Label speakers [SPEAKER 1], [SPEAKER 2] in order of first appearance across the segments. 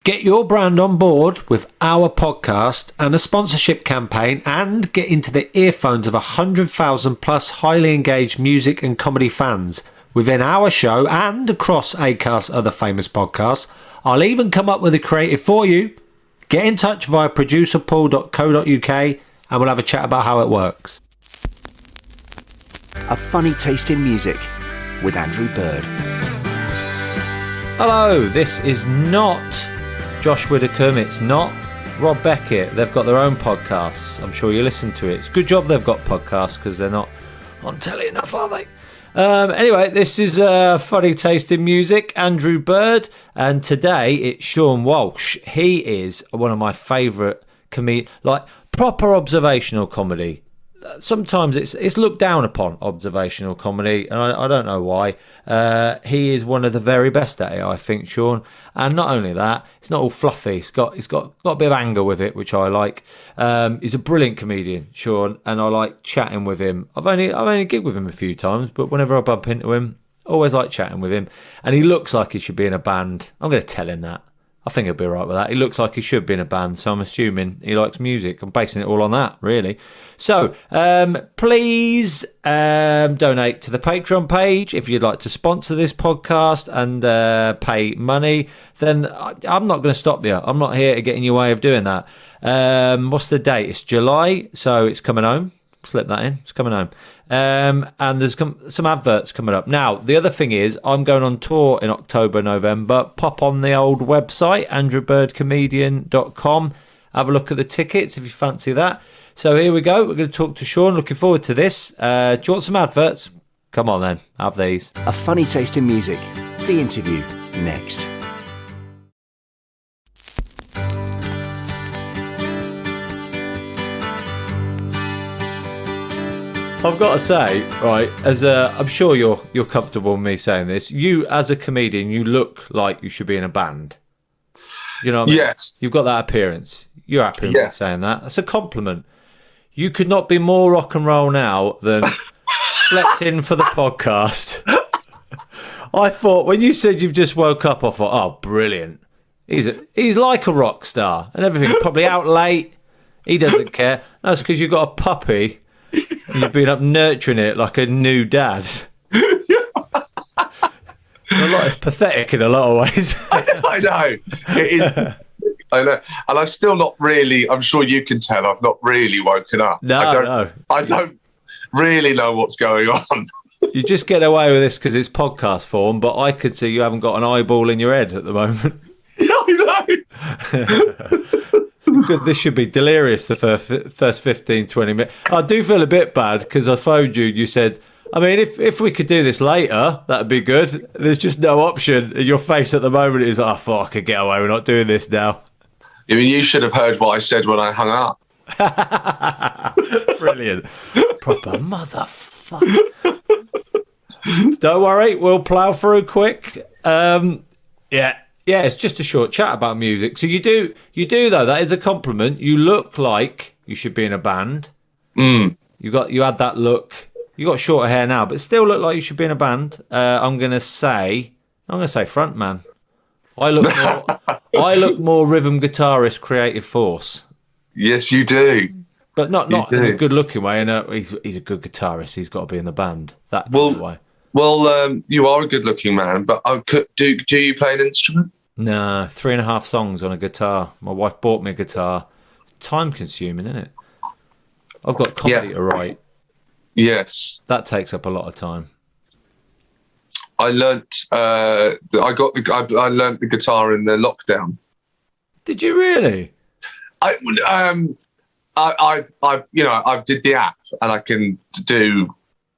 [SPEAKER 1] Get your brand on board with our podcast and a sponsorship campaign and get into the earphones of 100,000 plus highly engaged music and comedy fans within our show and across Acast's other famous podcasts. I'll even come up with a creative for you. Get in touch via producerpaul.co.uk and we'll have a chat about how it works.
[SPEAKER 2] A funny taste in music with Andrew Bird.
[SPEAKER 1] Hello, this is not Josh Widdicombe, it's not Rob Beckett. They've got their own podcasts. I'm sure you listen to it. It's a good job they've got podcasts because they're not on telly enough, are they? Anyway, this is Funny Taste in Music, Andrew Bird, and today it's Seann Walsh. He is one of my favourite comedians, like proper observational comedy. Sometimes it's looked down upon, observational comedy, and I don't know why. He is one of the very best at it, I think, Seann. And not only that, it's not all fluffy. He's got a bit of anger with it, which I like. He's a brilliant comedian, Seann, and I like chatting with him. I've only gigged with him a few times, but whenever I bump into him, always like chatting with him. And he looks like he should be in a band. I'm going to tell him that. I think he'll be all right with that. He looks like he should be in a band, so I'm assuming he likes music. I'm basing it all on that, really. So, please donate to the Patreon page if you'd like to sponsor this podcast and pay money. Then I'm not going to stop you. I'm not here to get in your way of doing that. What's the date? It's July, so it's coming home. Slip that in. It's coming home. And there's some adverts coming up. Now, the other thing is I'm going on tour in October, November. Pop on the old website, andrewbirdcomedian.com. Have a look at the tickets if you fancy that. So here we go. We're going to talk to Seann. Looking forward to this. Do you want some adverts? Come on then. Have these.
[SPEAKER 2] A funny taste in music. The interview next.
[SPEAKER 1] I've got to say, right, as I'm sure you're comfortable with me saying this. You, as a comedian, you look like you should be in a band. You know what I mean?
[SPEAKER 3] Yes.
[SPEAKER 1] You've got that appearance. You're happy with me saying that. That's a compliment. You could not be more rock and roll now than slept in for the podcast. I thought, when you said you've just woke up, I thought, oh, brilliant. He's like a rock star and everything. Probably out late. He doesn't care. That's because you've got a puppy. You've been up nurturing it like a new dad. It's pathetic in a lot of ways.
[SPEAKER 3] I know. It is. I know. And I'm still not really, I'm sure you can tell, I've not really woken up.
[SPEAKER 1] No.
[SPEAKER 3] I don't really know what's going on.
[SPEAKER 1] You just get away with this because it's podcast form, but I could see you haven't got an eyeball in your head at the moment.
[SPEAKER 3] I know.
[SPEAKER 1] Good, this should be delirious the first 15, 20 minutes. I do feel a bit bad because I phoned you. You said, I mean, if we could do this later, that'd be good. There's just no option. Your face at the moment is like, I thought I could get away. We're not doing this now.
[SPEAKER 3] I mean, you should have heard what I said when I hung up.
[SPEAKER 1] Brilliant. Proper motherfucker. Don't worry, we'll plough through quick. Yeah, it's just a short chat about music. So you do though. That is a compliment. You look like you should be in a band. You had that look. You got shorter hair now, but still look like you should be in a band. I'm gonna say front man. I look more rhythm guitarist, creative force.
[SPEAKER 3] Yes, you do.
[SPEAKER 1] But not in a good looking way. And he's a good guitarist. He's got to be in the band. That's why.
[SPEAKER 3] Well, you are a good-looking man, but do you play an instrument?
[SPEAKER 1] No, 3.5 songs on a guitar. My wife bought me a guitar. Time-consuming, isn't it? I've got comedy to write.
[SPEAKER 3] Yes,
[SPEAKER 1] that takes up a lot of time.
[SPEAKER 3] I learnt. I learnt the guitar in the lockdown.
[SPEAKER 1] Did you really?
[SPEAKER 3] I did the app, and I can do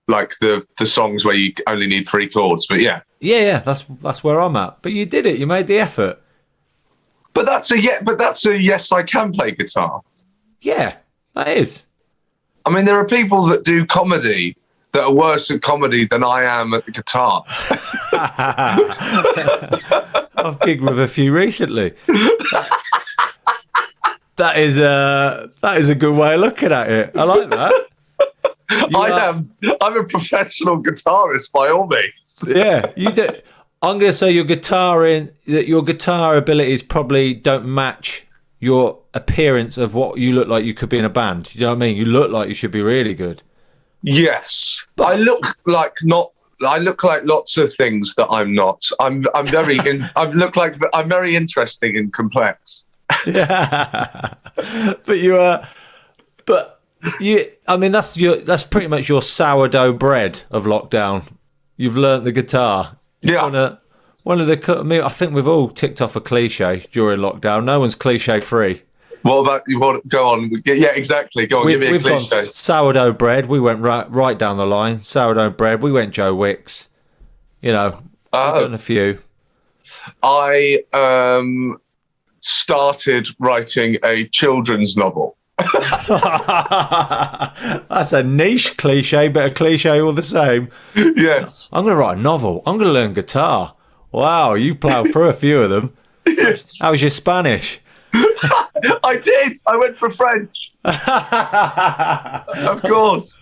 [SPEAKER 3] like the songs where you only need 3 chords, but yeah, that's where I'm at. But you did it. You made the effort. But that's a yes. I can play guitar.
[SPEAKER 1] Yeah, that is.
[SPEAKER 3] I mean, there are people that do comedy that are worse at comedy than I am at the guitar.
[SPEAKER 1] I've gigged with a few recently. That is a good way of looking at it. I like that.
[SPEAKER 3] I'm a professional guitarist by all means.
[SPEAKER 1] Yeah, you do. I'm going to say your guitar abilities probably don't match your appearance of what you look like you could be in a band. You know what I mean? You look like you should be really good.
[SPEAKER 3] Yes, I look like lots of things that I'm not. I'm very. I'm very interesting and complex.
[SPEAKER 1] Yeah, but you are. But you. I mean, that's pretty much your sourdough bread of lockdown. You've learnt the guitar.
[SPEAKER 3] Yeah.
[SPEAKER 1] One of the. I mean, I think we've all ticked off a cliche during lockdown. No one's cliche free.
[SPEAKER 3] What about you? Go on. Yeah, exactly. Go on. Give me a cliche.
[SPEAKER 1] Sourdough bread. We went right down the line. Sourdough bread. We went Joe Wicks. You know, we've done a few.
[SPEAKER 3] I started writing a children's novel.
[SPEAKER 1] That's a niche cliche, but a cliche all the same.
[SPEAKER 3] Yes.
[SPEAKER 1] I'm going to write a novel. I'm going to learn guitar. Wow, you ploughed through a few of them.
[SPEAKER 3] Yes.
[SPEAKER 1] How was your Spanish?
[SPEAKER 3] I did. I went for French. Of course.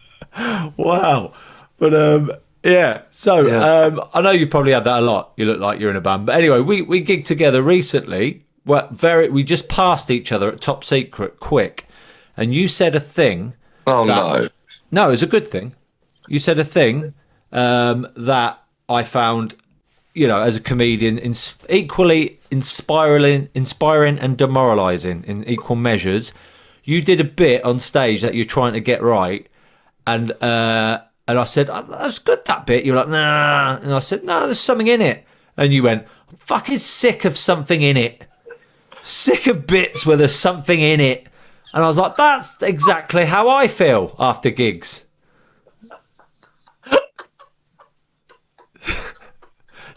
[SPEAKER 1] Wow. But yeah. So I know you've probably had that a lot. You look like you're in a band. But anyway, we gigged together recently. We just passed each other at Top Secret quick. And you said a thing.
[SPEAKER 3] Oh, no.
[SPEAKER 1] No, it was a good thing. You said a thing that I found, you know, as a comedian, equally inspiring and demoralising in equal measures. You did a bit on stage that you're trying to get right. And I said, oh, that's good, that bit. You're like, nah. And I said, no, there's something in it. And you went, I'm fucking sick of something in it. Sick of bits where there's something in it. And I was like, that's exactly how I feel after gigs.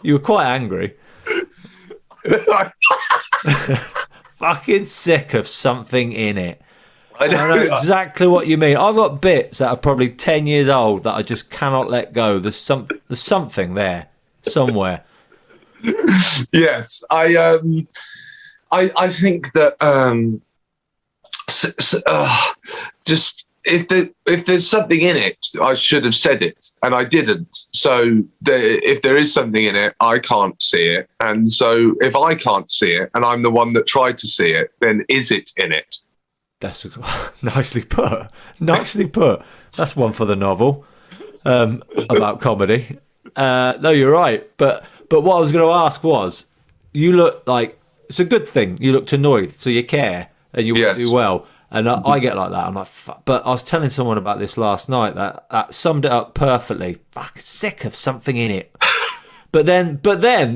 [SPEAKER 1] You were quite angry. Fucking sick of something in it. I know exactly what you mean. I've got bits that are probably 10 years old that I just cannot let go. There's something there somewhere.
[SPEAKER 3] Yes, I think that just if there's something in it, I should have said it, and I didn't. So if there is something in it, I can't see it, and so if I can't see it, and I'm the one that tried to see it, then is it in it?
[SPEAKER 1] That's nicely put. Nicely put. That's one for the novel about comedy. No, you're right. But what I was going to ask was, you look like, it's a good thing. You looked annoyed, so you care and you want to do well. And I get like that. I'm like, fuck. But I was telling someone about this last night that summed it up perfectly. Fuck, sick of something in it. But then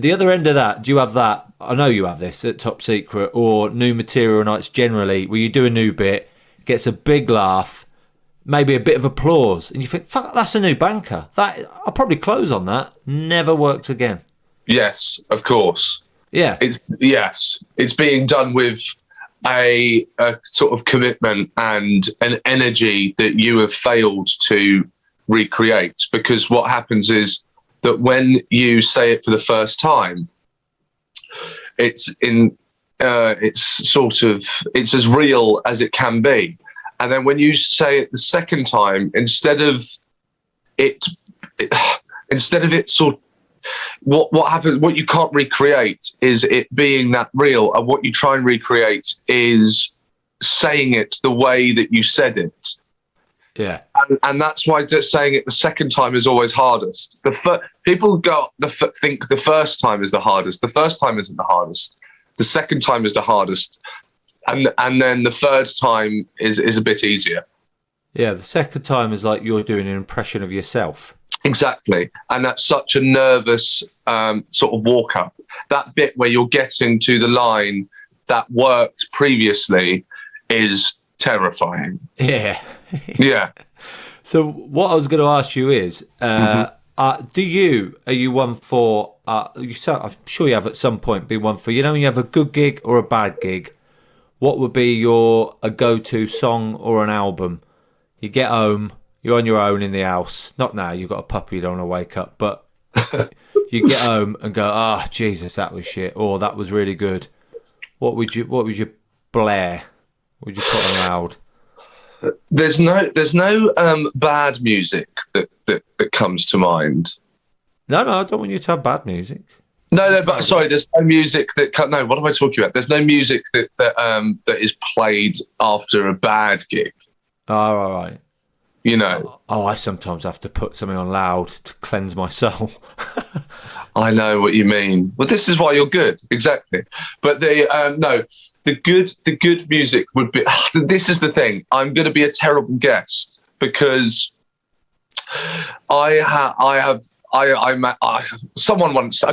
[SPEAKER 1] the other end of that, do you have that? I know you have this at Top Secret or new material nights generally, where you do a new bit, gets a big laugh, maybe a bit of applause, and you think, fuck, that's a new banker. That I'll probably close on that. Never works again.
[SPEAKER 3] Yes, of course.
[SPEAKER 1] Yeah.
[SPEAKER 3] It's being done with a sort of commitment and an energy that you have failed to recreate, because what happens is that when you say it for the first time, it's as real as it can be, and then when you say it the second time, instead of it sort of, what happens, what you can't recreate is it being that real, and what you try and recreate is saying it the way that you said it.
[SPEAKER 1] Yeah,
[SPEAKER 3] and that's why just saying it the second time is always hardest. People think the first time is the hardest. The first time isn't the hardest. The second time is the hardest, and then the third time is a bit easier.
[SPEAKER 1] Yeah, the second time is like you're doing an impression of yourself.
[SPEAKER 3] Exactly, and that's such a nervous sort of walk up. That bit where you're getting to the line that worked previously is terrifying.
[SPEAKER 1] Yeah.
[SPEAKER 3] Yeah.
[SPEAKER 1] So what I was going to ask you is, are you one for, I'm sure you have at some point been one for, you know, when you have a good gig or a bad gig, what would be a go-to song or an album? You get home, you're on your own in the house. Not now, you've got a puppy, you don't want to wake up, but you get home and go, Jesus, that was shit, or that was really good. What would you blare? What would you put on loud?
[SPEAKER 3] There's no bad music that comes to mind.
[SPEAKER 1] No, I don't want you to have bad music.
[SPEAKER 3] No, but sorry, there's no music that. No, what am I talking about? There's no music that is played after a bad gig.
[SPEAKER 1] Oh, all right.
[SPEAKER 3] You know.
[SPEAKER 1] Oh, I sometimes have to put something on loud to cleanse my soul.
[SPEAKER 3] I know what you mean. Well, this is why you're good, exactly. But the good music would be. This is the thing. I'm going to be a terrible guest because a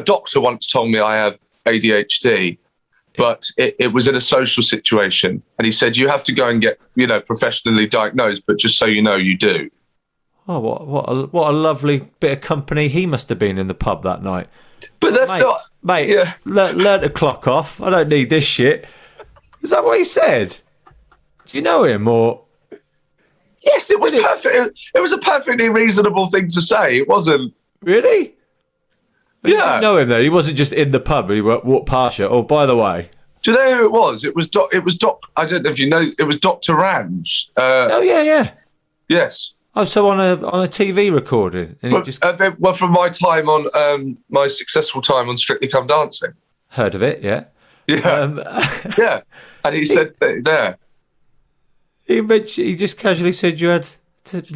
[SPEAKER 3] doctor once told me I have ADHD, but it was in a social situation, and he said you have to go and get professionally diagnosed, but just so you know, you do.
[SPEAKER 1] Oh, what a lovely bit of company he must have been in the pub that night.
[SPEAKER 3] But that's
[SPEAKER 1] mate.
[SPEAKER 3] Yeah.
[SPEAKER 1] Learn to clock off. I don't need this shit. Is that what he said? Do you know him or?
[SPEAKER 3] Yes, it was perfect. It was a perfectly reasonable thing to say. It wasn't.
[SPEAKER 1] Really?
[SPEAKER 3] Yeah.
[SPEAKER 1] You didn't know him though. He wasn't just in the pub. He walked past you. Oh, by the way.
[SPEAKER 3] Do you know who it was? It was Doc. I don't know if you know. It was Dr. Range.
[SPEAKER 1] Oh yeah.
[SPEAKER 3] Yes.
[SPEAKER 1] Oh, so on a TV recording. And
[SPEAKER 3] from my time on my successful time on Strictly Come Dancing.
[SPEAKER 1] Heard of it? Yeah.
[SPEAKER 3] Yeah. Yeah. And he said there.
[SPEAKER 1] He just casually said you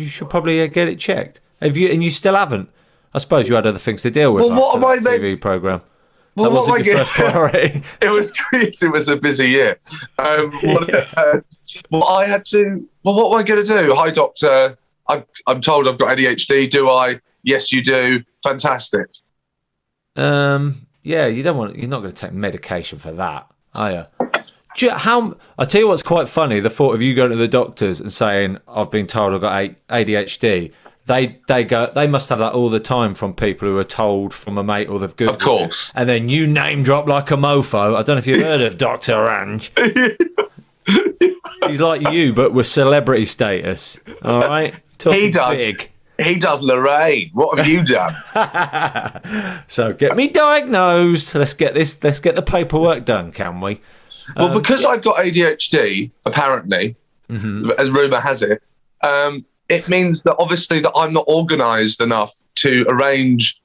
[SPEAKER 1] should probably get it checked. And you still haven't. I suppose you had other things to deal with.
[SPEAKER 3] Well, what am I
[SPEAKER 1] TV program?
[SPEAKER 3] Well,
[SPEAKER 1] that wasn't your first priority.
[SPEAKER 3] It was great. It was a busy year. What I had to. Well, what am I going to do? Hi, doctor. I'm told I've got ADHD. Do I? Yes, you do. Fantastic.
[SPEAKER 1] Yeah, you're not going to take medication for that, are you? I tell you what's quite funny, the thought of you going to the doctors and saying, I've been told I've got ADHD. They must have that all the time from people who are told from a mate or they've Googled.
[SPEAKER 3] Of course.
[SPEAKER 1] And then you name drop like a mofo. I don't know if you've heard of Dr. Range. He's like you, but with celebrity status. All right?
[SPEAKER 3] He does. Big. He does Lorraine. What have you done?
[SPEAKER 1] So get me diagnosed. Let's get the paperwork done, can we?
[SPEAKER 3] Well, because I've got ADHD, apparently, as rumour has it, it means that obviously that I'm not organised enough to arrange.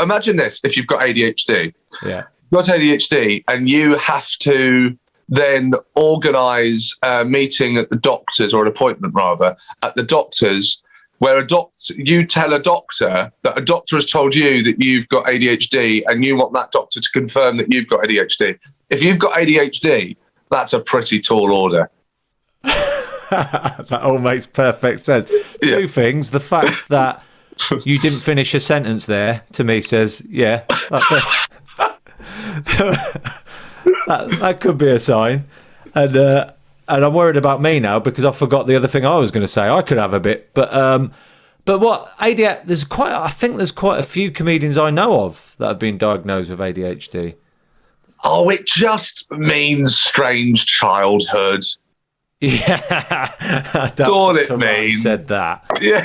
[SPEAKER 3] Imagine this: if you've got ADHD,
[SPEAKER 1] yeah,
[SPEAKER 3] you've got ADHD, and you have to then organise a meeting at the doctor's, or an appointment rather, at the doctor's, where you tell a doctor that a doctor has told you that you've got ADHD, and you want that doctor to confirm that you've got ADHD. If you've got ADHD, that's a pretty tall order.
[SPEAKER 1] That all makes perfect sense.
[SPEAKER 3] Yeah.
[SPEAKER 1] Two things. The fact that you didn't finish a sentence there, to me, says, yeah, that could be a sign. And I'm worried about me now because I forgot the other thing I was going to say. I could have a bit. But what, ADHD, I think there's quite a few comedians I know of that have been diagnosed with ADHD.
[SPEAKER 3] Oh, it just means strange childhood.
[SPEAKER 1] Yeah,
[SPEAKER 3] that's all it means.
[SPEAKER 1] Said that.
[SPEAKER 3] Yeah.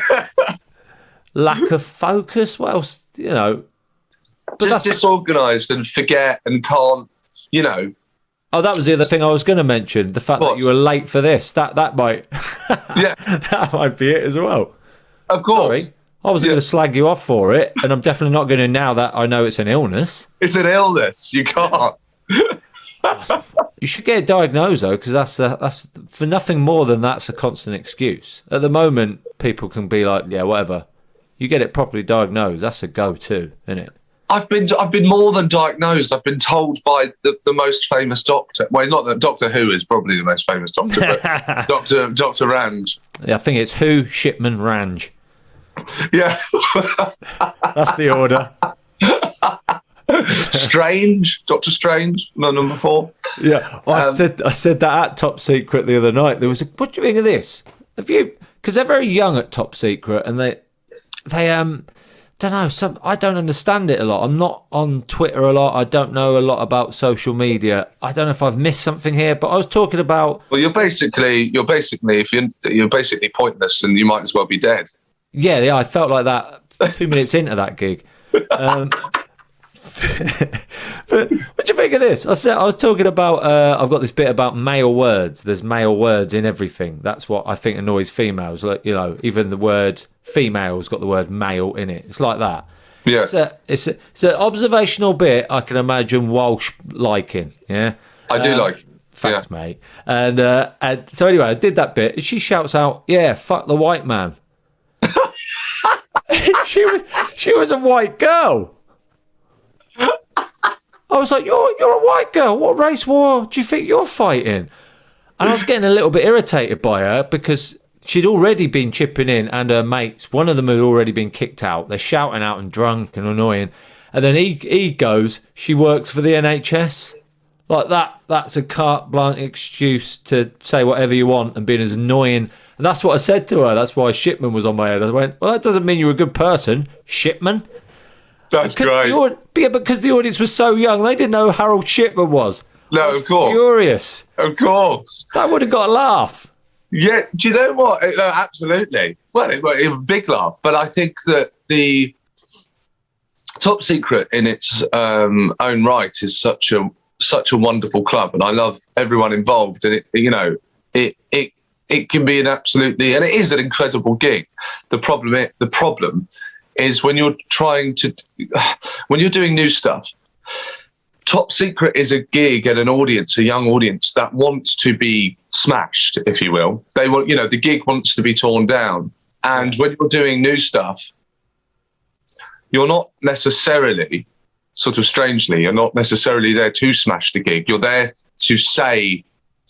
[SPEAKER 1] Lack of focus. What else? But
[SPEAKER 3] just disorganised and forget and can't.
[SPEAKER 1] Oh, that was the other thing I was going to mention. The fact that you were late for this. That might.
[SPEAKER 3] Yeah.
[SPEAKER 1] That might be it as well.
[SPEAKER 3] Of course.
[SPEAKER 1] Sorry. I wasn't going to slag you off for it, and I'm definitely not going to now that I know it's an illness.
[SPEAKER 3] It's an illness. You can't.
[SPEAKER 1] You should get it diagnosed though, because that's for nothing more than that's a constant excuse. At the moment, people can be like, yeah, whatever. You get it properly diagnosed, that's a go-to, isn't it?
[SPEAKER 3] I've been more than diagnosed. I've been told by the most famous doctor. Well, not that Doctor Who is probably the most famous doctor, but Dr. Range.
[SPEAKER 1] Yeah, I think it's Who, Shipman, Range.
[SPEAKER 3] Yeah,
[SPEAKER 1] that's the order.
[SPEAKER 3] Strange, Doctor Strange, number 4.
[SPEAKER 1] Yeah, I said that at Top Secret the other night. There was what do you think of this? Because they're very young at Top Secret, and they don't know. I don't understand it a lot. I'm not on Twitter a lot. I don't know a lot about social media. I don't know if I've missed something here, but I was talking about.
[SPEAKER 3] Well, you're basically pointless, and you might as well be dead.
[SPEAKER 1] Yeah, I felt like that 2 minutes into that gig. But what do you think of this? I was talking about. I've got this bit about male words. There's male words in everything. That's what I think annoys females. Like even the word female's got the word male in it. It's like that.
[SPEAKER 3] Yes.
[SPEAKER 1] It's an observational bit I can imagine Walsh liking. Yeah,
[SPEAKER 3] I do like.
[SPEAKER 1] Thanks, mate. And so anyway, I did that bit. And she shouts out, "Yeah, fuck the white man." she was a white girl. I was like, "You're a white girl. What race war do you think you're fighting?" And I was getting a little bit irritated by her because she'd already been chipping in, and her mates, one of them had already been kicked out. They're shouting out and drunk and annoying. And then he goes, she works for the NHS. Like that's a carte blanche excuse to say whatever you want and being as annoying. And that's what I said to her. That's why Shipman was on my head. I went, well, that doesn't mean you're a good person, Shipman.
[SPEAKER 3] That's great.
[SPEAKER 1] Because the audience was so young, they didn't know who Harold Shipman was.
[SPEAKER 3] No, of course.
[SPEAKER 1] Furious.
[SPEAKER 3] Of course.
[SPEAKER 1] That would have got a laugh.
[SPEAKER 3] Yeah, do you know what? No, absolutely. Well, it was a big laugh, but I think that the Top Secret in its own right is such a wonderful club, and I love everyone involved. And it can be an absolutely, and it is an incredible gig. The problem is when you're doing new stuff. Top Secret is a gig at an audience, a young audience that wants to be smashed, if you will. They want, the gig wants to be torn down. And when you're doing new stuff, you're not necessarily, sort of strangely, you're not necessarily there to smash the gig. You're there to say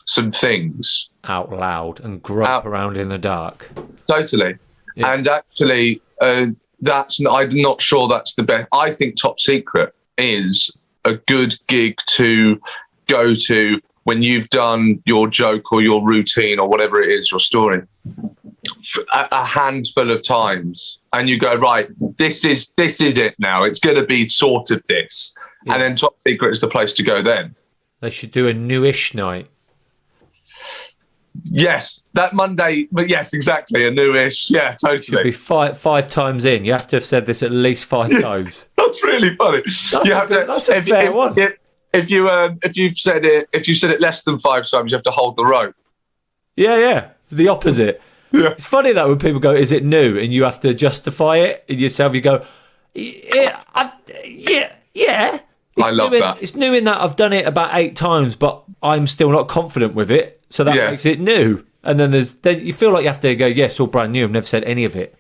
[SPEAKER 3] some things
[SPEAKER 1] out loud and grope around in the dark.
[SPEAKER 3] Totally. Yeah. And actually, I'm not sure that's the best. I think Top Secret is a good gig to go to when you've done your joke or your routine or whatever it is, your story, a handful of times, and you go, right, this is it now. It's going to be sort of this. Yeah. And then Top Secret is the place to go then.
[SPEAKER 1] They should do a newish night.
[SPEAKER 3] Yes, that Monday, but yes, exactly, a newish. Yeah, totally.
[SPEAKER 1] Should be five times in. You have to have said this at least 5 times.
[SPEAKER 3] That's really funny.
[SPEAKER 1] That's a fair one.
[SPEAKER 3] If you've said it less than 5 times, you have to hold the rope.
[SPEAKER 1] Yeah, the opposite. Yeah. It's funny that when people go, "Is it new?" and you have to justify it in yourself, you go, "Yeah."
[SPEAKER 3] I love that.
[SPEAKER 1] It's new in that I've done it about 8 times, but I'm still not confident with it, so that makes it new. And then you feel like you have to go, "Yeah, it's all brand new. I've never said any of it."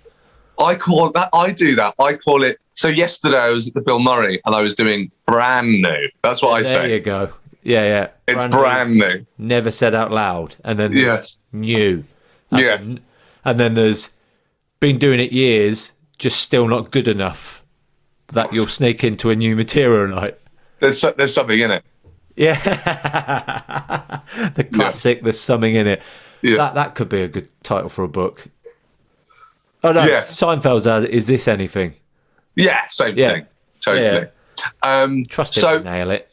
[SPEAKER 3] I do that. I call it. So yesterday I was at the Bill Murray and I was doing brand new. That's what I say.
[SPEAKER 1] There you go. Yeah.
[SPEAKER 3] It's brand new.
[SPEAKER 1] Never said out loud. And then there's new.
[SPEAKER 3] Yes.
[SPEAKER 1] And then there's been doing it years, just still not good enough that you'll sneak into a new material night.
[SPEAKER 3] There's something in it.
[SPEAKER 1] Yeah. The classic, there's something in it.
[SPEAKER 3] Yeah.
[SPEAKER 1] That could be a good title for a book. Oh, no.
[SPEAKER 3] Yes.
[SPEAKER 1] Seinfeld's Is This Anything?
[SPEAKER 3] Yeah, same thing. Totally.
[SPEAKER 1] Yeah. Trust it to nail it.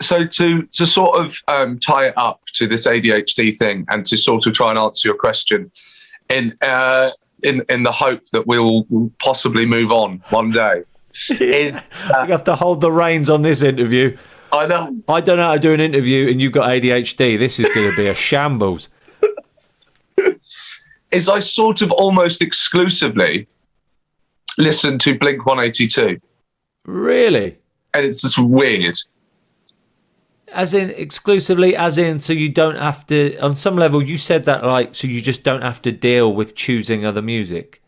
[SPEAKER 3] So to sort of tie it up to this ADHD thing and to sort of try and answer your question in the hope that we'll possibly move on one day.
[SPEAKER 1] You have to hold the reins on this interview.
[SPEAKER 3] I know.
[SPEAKER 1] I don't know how to do an interview and you've got ADHD. This is going to be a shambles.
[SPEAKER 3] Is I sort of almost exclusively listen to Blink-182.
[SPEAKER 1] Really?
[SPEAKER 3] And it's just weird.
[SPEAKER 1] As in exclusively, so you don't have to, on some level you said that so you just don't have to deal with choosing other music.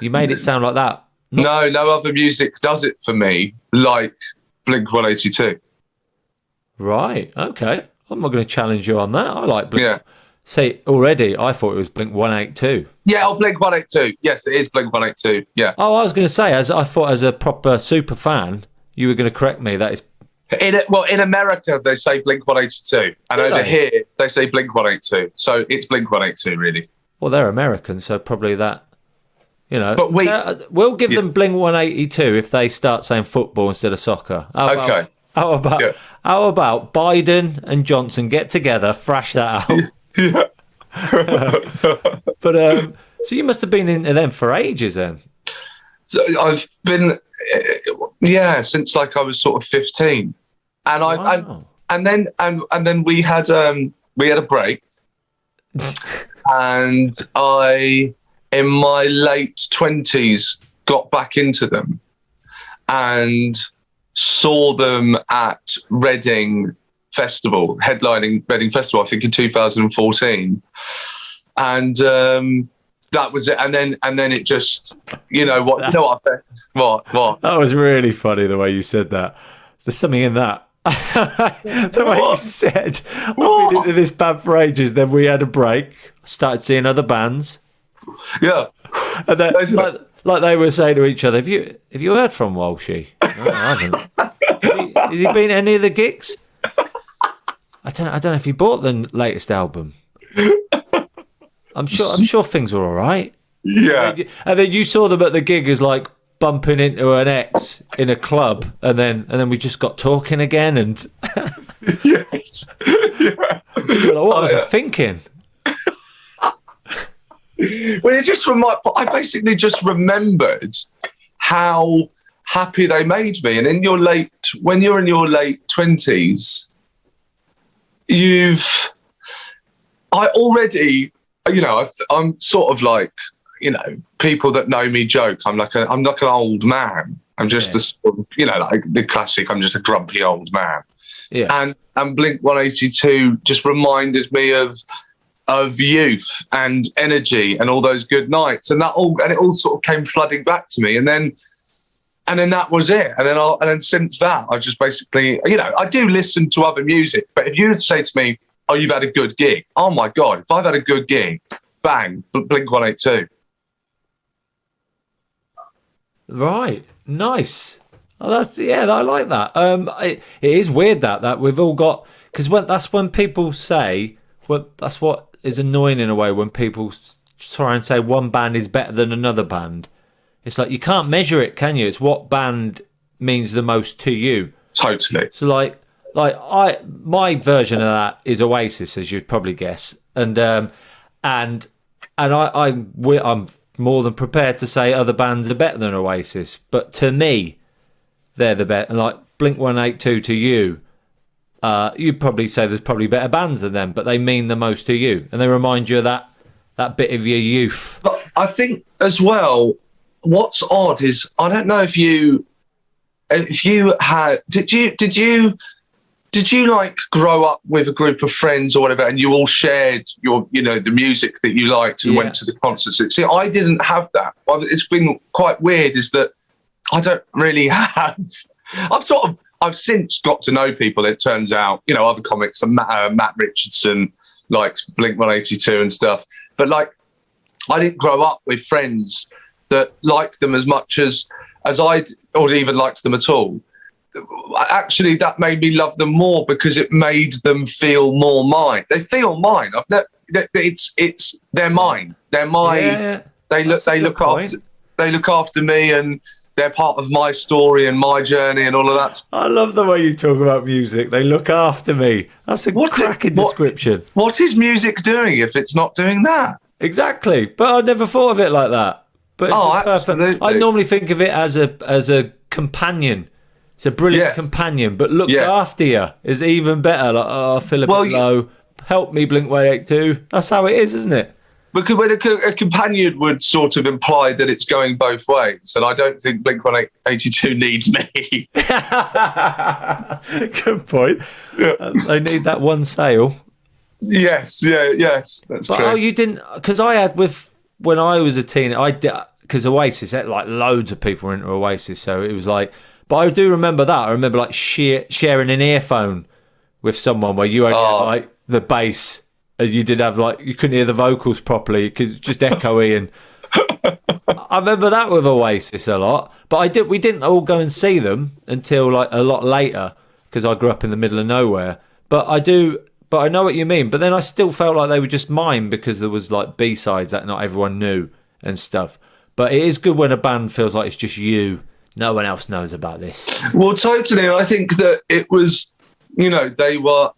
[SPEAKER 1] You made it sound like that.
[SPEAKER 3] No other music does it for me like Blink-182.
[SPEAKER 1] Right, okay. I'm not going to challenge you on that. I like Blink.
[SPEAKER 3] Yeah.
[SPEAKER 1] See, already I thought it was Blink-182.
[SPEAKER 3] Yeah, Blink-182. Yes, it is Blink-182. Yeah.
[SPEAKER 1] Oh, I was going to say, I thought as a proper super fan, you were going to correct me. That is.
[SPEAKER 3] In America, they say Blink-182. And over here, they say Blink-182. So it's Blink-182, really.
[SPEAKER 1] Well, they're American, so probably that,
[SPEAKER 3] But
[SPEAKER 1] we'll give them Blink-182 if they start saying football instead of soccer.
[SPEAKER 3] Okay.
[SPEAKER 1] How about Biden and Johnson get together, thrash that out?
[SPEAKER 3] Yeah.
[SPEAKER 1] But so you must have been into them for ages then.
[SPEAKER 3] So I've been, since I was sort of 15, and and then we had a break, and I in my late 20s got back into them, and saw them at Reading Festival, headlining Reading Festival, I think in 2014. And that was it. And then it just, what
[SPEAKER 1] That was really funny the way you said that. There's something in that. The way you said, I've been into this band for ages, then we had a break, started seeing other bands.
[SPEAKER 3] Yeah.
[SPEAKER 1] And then, like they were saying to each other, have you heard from Walshy? No, I haven't. Has he been to any of the gigs? I don't know if he bought the latest album. I'm sure things were all right.
[SPEAKER 3] Yeah.
[SPEAKER 1] And then you saw them at the gig as like bumping into an ex in a club, and then we just got talking again, and
[SPEAKER 3] yes. Yeah.
[SPEAKER 1] Like, what was I thinking?
[SPEAKER 3] Well, I basically just remembered how happy they made me. And when you're in your late 20s, I'm sort of like, people that know me joke, I'm like an old man. I'm just like the classic, I'm just a grumpy old man.
[SPEAKER 1] Yeah.
[SPEAKER 3] And Blink-182 just reminded me of youth and energy and all those good nights, and it all sort of came flooding back to me, and then that was it, and then since that I just basically, I do listen to other music, but if you would say to me, oh, you've had a good gig, oh my god, if I've had a good gig, bang, Blink-182.
[SPEAKER 1] Right, nice. Oh, I like that. It is weird that we've all got, because that's when people say, well, that's what is annoying in a way, when people try and say one band is better than another band. It's like you can't measure it, can you? It's what band means the most to you.
[SPEAKER 3] Totally.
[SPEAKER 1] So like my version of that is Oasis, as you'd probably guess, and I'm more than prepared to say other bands are better than Oasis, but to me, they're the best. Like Blink-182 to you. You'd probably say there's probably better bands than them, but they mean the most to you, and they remind you of that bit of your youth.
[SPEAKER 3] But I think as well, what's odd is, I don't know if you had, did you like grow up with a group of friends or whatever, and you all shared your, the music that you liked and went to the concerts? See, I didn't have that. It's been quite weird, is that I don't really have. I've since got to know people, it turns out, other comics, and Matt Richardson likes Blink-182 and stuff. But like, I didn't grow up with friends that liked them as much as I'd, or even liked them at all. Actually, that made me love them more, because it made them feel more mine. They feel mine. They're mine. They're my. Yeah. They look after me, and they're part of my story and my journey and all of that stuff.
[SPEAKER 1] I love the way you talk about music. They look after me. That's a cracking description.
[SPEAKER 3] What is music doing if it's not doing that?
[SPEAKER 1] Exactly. But I never thought of it like that. But
[SPEAKER 3] absolutely.
[SPEAKER 1] I normally think of it as a companion. It's a brilliant companion, but looks after you is even better. Like, I feel a bit low. Help me, Blink-182. That's how it is, isn't it?
[SPEAKER 3] Because when a companion would sort of imply that it's going both ways, and I don't think Blink-182 need me.
[SPEAKER 1] Good point. Yeah. They need that one sale.
[SPEAKER 3] Yes, that's true.
[SPEAKER 1] Oh, you didn't, because I had when I was a teen, I did, because Oasis, like loads of people were into Oasis, so it was like, but I do remember that. I remember like sharing an earphone with someone where you only had like the bass, and you did have like, you couldn't hear the vocals properly because it's just echoey, and I remember that with Oasis a lot. But we didn't all go and see them until like a lot later, because I grew up in the middle of nowhere. But I know what you mean. But then I still felt like they were just mine, because there was like B-sides that not everyone knew and stuff. But it is good when a band feels like it's just you. No one else knows about this.
[SPEAKER 3] Well, totally. I think that it was, they were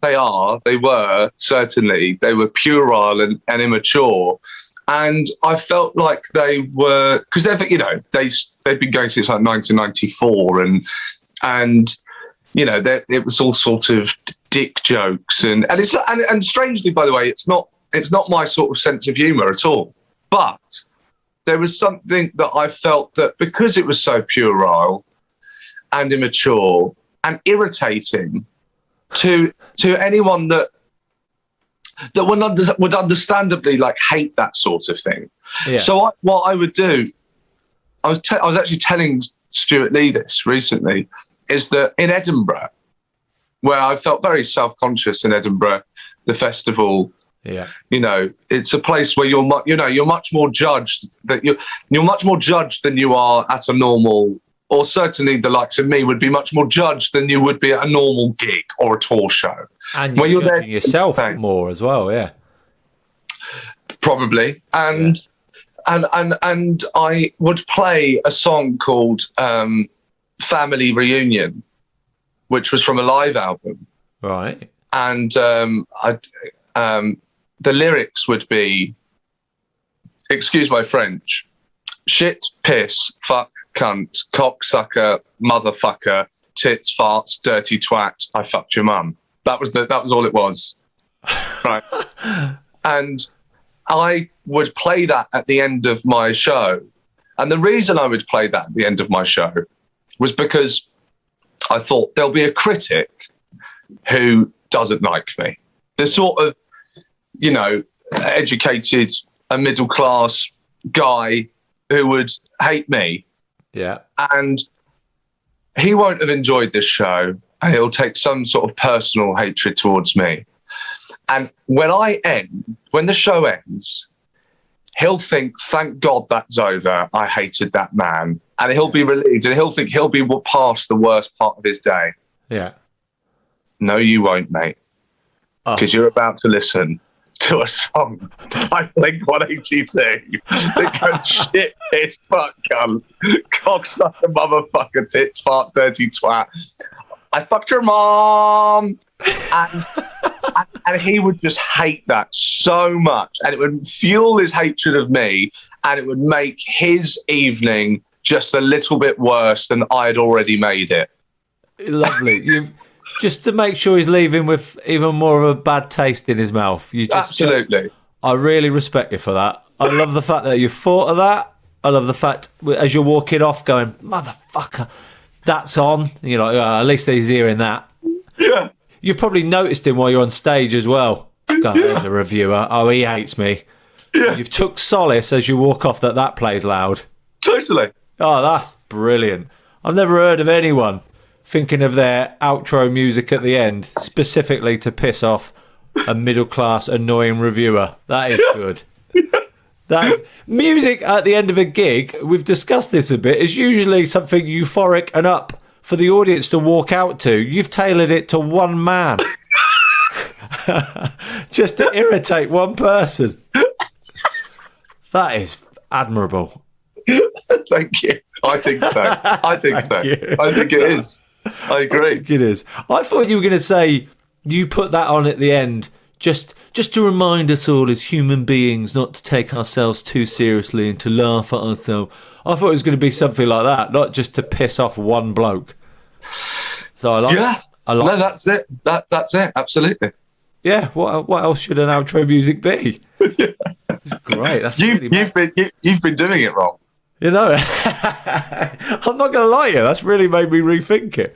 [SPEAKER 3] puerile and immature. And I felt like they were, because they've been going since like 1994, and it was all sort of dick jokes, and strangely, by the way, it's not my sort of sense of humour at all. But there was something that I felt that, because it was so puerile, and immature and irritating to anyone that would understandably like hate that sort of thing. Yeah. So what I would do, I was actually telling Stuart Lee this recently, is that in Edinburgh, where I felt very self-conscious in Edinburgh, the festival, you know, it's a place where you're much more judged, that you're much more judged than you are at a normal, or certainly the likes of me would be much more judged than you would be at a normal gig or a tour show.
[SPEAKER 1] And you're judging yourself more as well, yeah.
[SPEAKER 3] Probably. And I would play a song called Family Reunion, which was from a live album.
[SPEAKER 1] Right.
[SPEAKER 3] And the lyrics would be, excuse my French, shit, piss, fuck, cunt, cocksucker, motherfucker, tits, farts, dirty twat, I fucked your mum. That was all it was. Right. And I would play that at the end of my show. And the reason I would play that at the end of my show was because I thought there'll be a critic who doesn't like me. The sort of, you know, educated, a middle-class guy who would hate me.
[SPEAKER 1] Yeah. And
[SPEAKER 3] he won't have enjoyed this show, and he'll take some sort of personal hatred towards me. And when the show ends, he'll think, thank God that's over. I hated that man. And he'll be relieved, and he'll think he'll be past the worst part of his day.
[SPEAKER 1] Yeah.
[SPEAKER 3] No, you won't, mate. Because you're about to listen to a song by Blink-182 that goes shit, piss, fuck, cunt, cocksucker, motherfucker, tit, fart, dirty twat. I fucked your mom. And he would just hate that so much. And it would fuel his hatred of me, and it would make his evening just a little bit worse than I had already made it.
[SPEAKER 1] Lovely. Just to make sure he's leaving with even more of a bad taste in his mouth.
[SPEAKER 3] Absolutely.
[SPEAKER 1] I really respect you for that. I love the fact that you thought of that. I love the fact as you're walking off going, motherfucker, that's on. And you're like, at least he's hearing that.
[SPEAKER 3] Yeah.
[SPEAKER 1] You've probably noticed him while you're on stage as well. God, there's a reviewer. Oh, he hates me.
[SPEAKER 3] Yeah.
[SPEAKER 1] You've took solace as you walk off that plays loud.
[SPEAKER 3] Totally.
[SPEAKER 1] Oh, that's brilliant. I've never heard of anyone thinking of their outro music at the end specifically to piss off a middle-class, annoying reviewer. That is good. That is, music at the end of a gig, we've discussed this a bit, is usually something euphoric and up for the audience to walk out to. You've tailored it to one man. Just to irritate one person. That is admirable.
[SPEAKER 3] Thank you. I think so. I think it is. I agree.
[SPEAKER 1] I think it is. I thought you were going to say you put that on at the end just to remind us all as human beings not to take ourselves too seriously and to laugh at ourselves. I thought it was going to be something like that, not just to piss off one bloke. So I like.
[SPEAKER 3] Yeah. No, that's it. That's it. Absolutely.
[SPEAKER 1] Yeah. What else should an outro music be? It's great. That's
[SPEAKER 3] you've been doing it wrong.
[SPEAKER 1] You know, I'm not going to lie to you. That's really made me rethink it.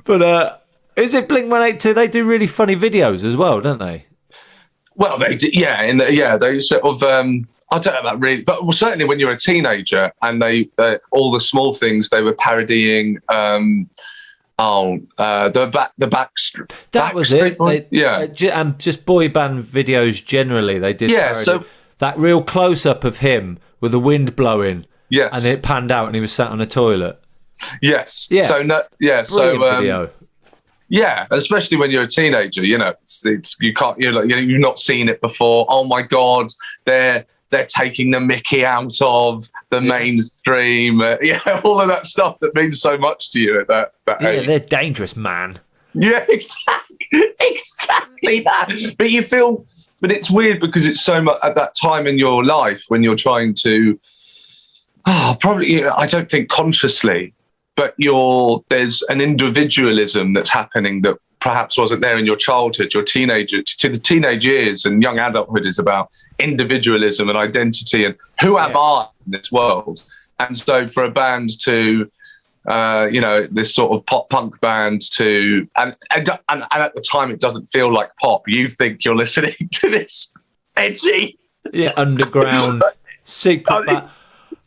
[SPEAKER 1] But is it Blink-182? They do really funny videos as well, don't they?
[SPEAKER 3] Well, they do, yeah. They sort of. I don't know about really, but certainly when you're a teenager and they all the small things they were parodying. The Backstreet.
[SPEAKER 1] That was it. And just boy band videos generally. They did.
[SPEAKER 3] Yeah.
[SPEAKER 1] Parody.
[SPEAKER 3] So
[SPEAKER 1] that real close up of him with the wind blowing.
[SPEAKER 3] Yes.
[SPEAKER 1] And it panned out and he was sat on a toilet.
[SPEAKER 3] Yes.
[SPEAKER 1] Yeah.
[SPEAKER 3] So no. Yeah.
[SPEAKER 1] Brilliant video.
[SPEAKER 3] Yeah, especially when you're a teenager, you know, it's you can't. You've not seen it before. Oh my God, they're taking the Mickey out of the mainstream. All of that stuff that means so much to you at that age.
[SPEAKER 1] Yeah, they're dangerous, man.
[SPEAKER 3] Yeah, exactly that. But you feel, but it's weird because it's so much at that time in your life when you're trying to, probably, I don't think consciously, but there's an individualism that's happening that perhaps wasn't there in your childhood, your teenager, to the teenage years, and young adulthood is about individualism and identity and who am I in this world? And so for a band to this sort of pop punk band to, and at the time it doesn't feel like pop. You think you're listening to this edgy,
[SPEAKER 1] underground secret.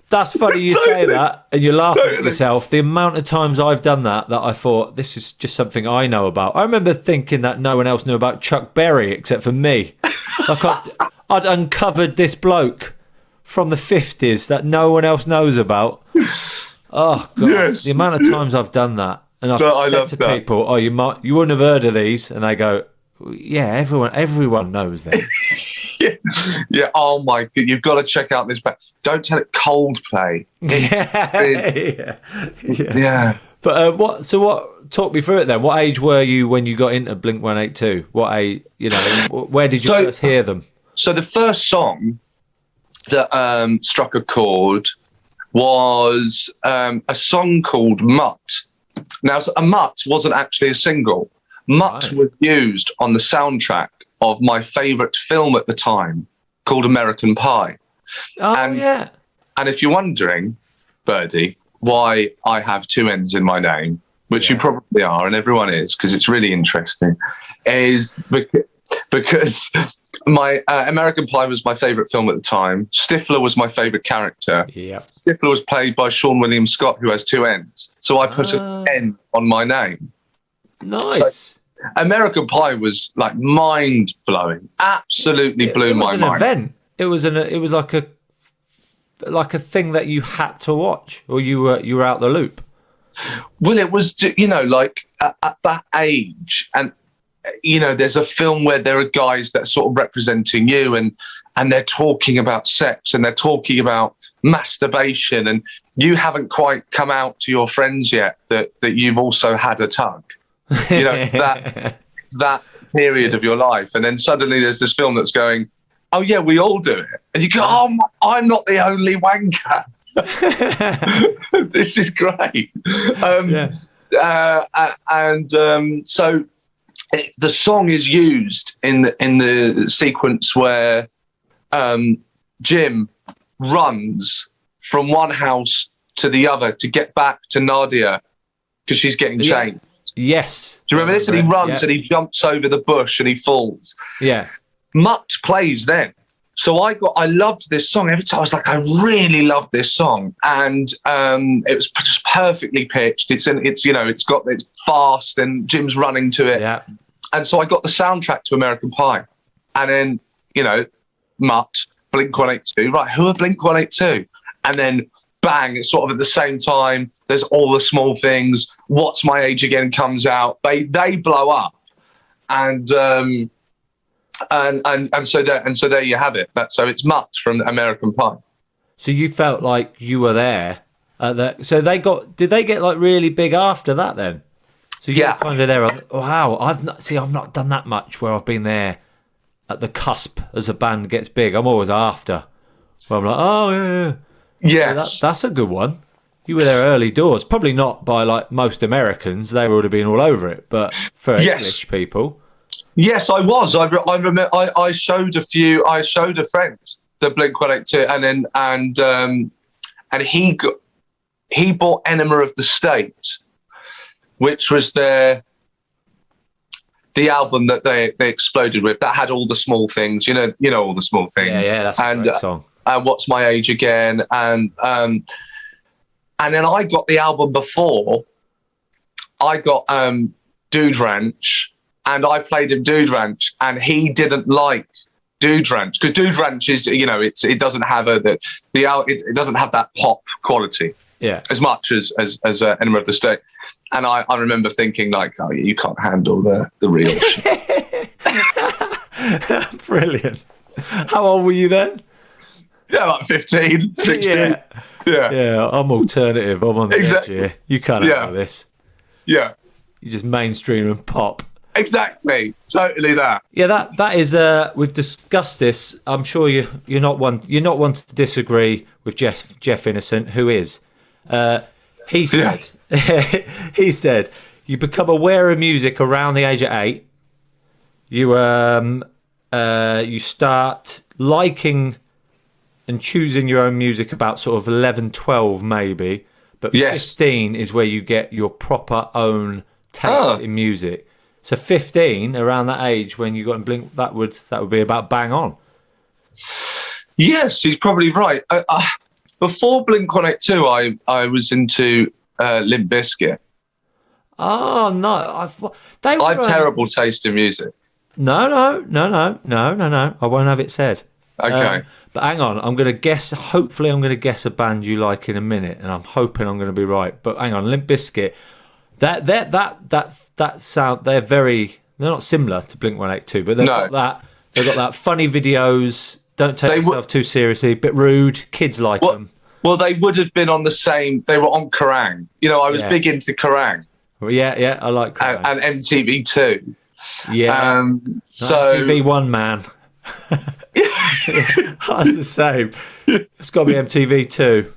[SPEAKER 1] That's funny you say that, and you're laughing at yourself. The amount of times I've done that I thought, this is just something I know about. I remember thinking that no one else knew about Chuck Berry except for me. Like I'd uncovered this bloke from the 50s that no one else knows about. Oh, God. Yes. The amount of times I've done that. And I've said to people, oh, you wouldn't have heard of these. And they go, yeah, everyone knows them.
[SPEAKER 3] Yeah. Oh my God, you've got to check out this band. Don't tell it Coldplay. Yeah.
[SPEAKER 1] But talk me through it then. What age were you when you got into Blink-182? What age, where did you first hear them?
[SPEAKER 3] So the first song that struck a chord was a song called Mutt. Now, a Mutt wasn't actually a single. Mutt was used on the soundtrack of my favourite film at the time, called American Pie.
[SPEAKER 1] Yeah.
[SPEAKER 3] And if you're wondering, Birdie, why I have two N's in my name, which you probably are, and everyone is, because it's really interesting, is because my American Pie was my favourite film at the time. Stifler was my favourite character.
[SPEAKER 1] Yeah.
[SPEAKER 3] Stifler was played by Seann William Scott, who has two N's. So I put an N on my name.
[SPEAKER 1] Nice.
[SPEAKER 3] So American Pie was like mind blowing. Absolutely blew my mind.
[SPEAKER 1] It was like a thing that you had to watch, or you were out the loop.
[SPEAKER 3] Well, it was, like at that age, and there's a film where there are guys that are sort of representing you, and they're talking about sex, and they're talking about masturbation, and you haven't quite come out to your friends yet that you've also had a tug. That period of your life, and then suddenly there's this film that's going, oh yeah, we all do it, and you go, oh, I'm not the only wanker. This is great. So the song is used in the sequence where Jim runs from one house to the other to get back to Nadia because she's getting changed.
[SPEAKER 1] Yes.
[SPEAKER 3] Do you remember this? And he runs and he jumps over the bush and he falls.
[SPEAKER 1] Yeah.
[SPEAKER 3] Mutt plays then. So I loved this song. Every time I was like, I really love this song. And it was just perfectly pitched. It's fast and Jim's running to it.
[SPEAKER 1] Yeah.
[SPEAKER 3] And so I got the soundtrack to American Pie. And then, Mutt, Blink-182. Right, who are Blink-182? And then bang, it's sort of at the same time. There's All the Small Things. What's My Age Again comes out. They blow up, and so there you have it. So it's Mutt from American Pie.
[SPEAKER 1] So you felt like you were there. So did they get like really big after that then? So you were kind of there. Wow, I've not done that much where I've been there at the cusp as a band gets big. I'm always after. Where I'm like, oh yeah.
[SPEAKER 3] Yes.
[SPEAKER 1] So that's a good one. You were there early doors. Probably not by like most Americans. They would have been all over it. But for English people.
[SPEAKER 3] Yes, I was. I remember I showed a friend the Blink-182 and he bought Enema of the State, which was the album that they exploded with. That had All the Small Things. You know All the Small Things.
[SPEAKER 1] Yeah, that's a great song.
[SPEAKER 3] What's My Age Again, and then I got the album before. I got Dude Ranch, and I played him Dude Ranch, and he didn't like Dude Ranch because Dude Ranch is it doesn't have it doesn't have that pop quality as much as Enema of the State, and I remember thinking like, oh, you can't handle the real shit.
[SPEAKER 1] Brilliant. How old were you then?
[SPEAKER 3] Yeah, like 15, 16.
[SPEAKER 1] Yeah, I'm alternative. I'm on the edge here. You can't handle this.
[SPEAKER 3] Yeah.
[SPEAKER 1] You just mainstream and pop.
[SPEAKER 3] Exactly. Totally that.
[SPEAKER 1] Yeah, that is we've discussed this. I'm sure you're not one to disagree with Jeff Innocent, who is. He said he said you become aware of music around the age of 8. You you start liking and choosing your own music about sort of 11, 12 maybe, But 15 is where you get your proper own taste in music. So 15, around that age when you got in Blink, that would be about bang on.
[SPEAKER 3] Yes, he's probably right. Before Blink-182, I was into Limp Bizkit.
[SPEAKER 1] Oh no,
[SPEAKER 3] I've terrible taste in music.
[SPEAKER 1] No. I won't have it said.
[SPEAKER 3] Okay.
[SPEAKER 1] But hang on, I'm going to guess. Hopefully, I'm going to guess a band you like in a minute, and I'm hoping I'm going to be right. But hang on, Limp Bizkit. That sound. They're not similar to Blink-182, but they've got that. They've got that funny videos. Don't take yourself too seriously. Bit rude. Kids like them.
[SPEAKER 3] Well, they would have been on the same. They were on Kerrang. I was big into Kerrang.
[SPEAKER 1] Yeah, I like Kerrang.
[SPEAKER 3] And MTV2.
[SPEAKER 1] Yeah.
[SPEAKER 3] So
[SPEAKER 1] MTV1, man. That's the same. It's got to be MTV2.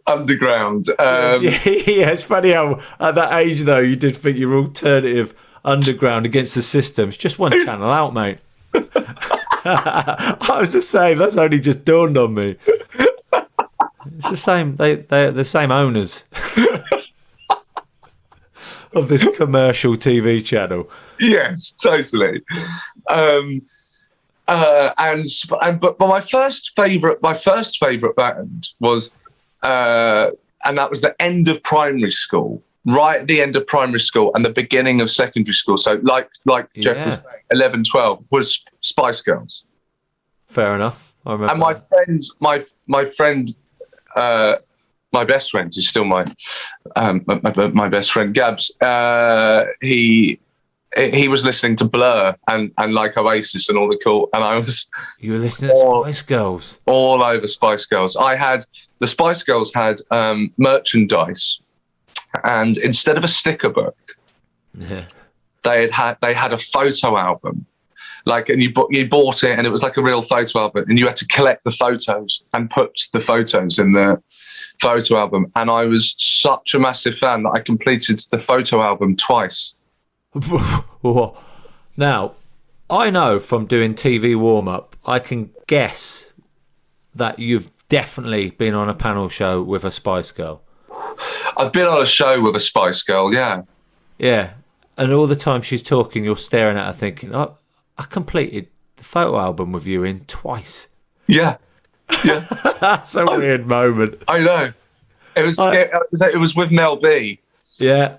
[SPEAKER 3] Underground.
[SPEAKER 1] Yeah, it's funny how at that age though you did think your alternative underground against the system. It's just one channel out, mate. I was the same. That's only just dawned on me. It's the same. They're the same owners of this commercial TV channel.
[SPEAKER 3] Yes, totally. But my first favourite band was, and that was the end of primary school, right at the end of primary school and the beginning of secondary school. So like Jeff was saying, 11, 12 was Spice Girls.
[SPEAKER 1] Fair enough. I remember.
[SPEAKER 3] And my friend, my best friend, who's still my best friend, Gabs. He was listening to Blur and like Oasis and all the cool, and
[SPEAKER 1] You were listening to Spice Girls?
[SPEAKER 3] All over Spice Girls. The Spice Girls had merchandise, and instead of a sticker book, they had a photo album. And you bought it, and it was like a real photo album, and you had to collect the photos and put the photos in the photo album. And I was such a massive fan that I completed the photo album twice.
[SPEAKER 1] Now, I know from doing TV warm-up, I can guess that you've definitely been on a panel show with a Spice Girl.
[SPEAKER 3] I've been on a show with a Spice Girl, yeah.
[SPEAKER 1] Yeah, and all the time she's talking, you're staring at her thinking, I completed the photo album with you in twice.
[SPEAKER 3] Yeah.
[SPEAKER 1] That's a weird moment.
[SPEAKER 3] I know. It was with Mel B.
[SPEAKER 1] Yeah.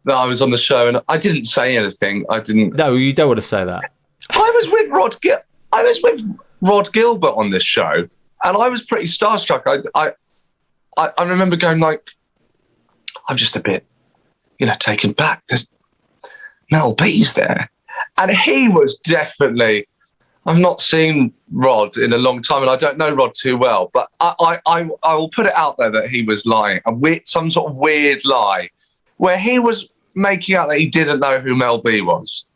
[SPEAKER 3] That I was on the show, and I didn't say anything.
[SPEAKER 1] No, you don't want to say that.
[SPEAKER 3] I was with Rod Gilbert on this show, and I was pretty starstruck. I remember going like, I'm just a bit, taken back. There's Mel B's there, and he was definitely. I've not seen Rod in a long time, and I don't know Rod too well, but I will put it out there that he was lying, some sort of weird lie, where he was making out that he didn't know who Mel B was.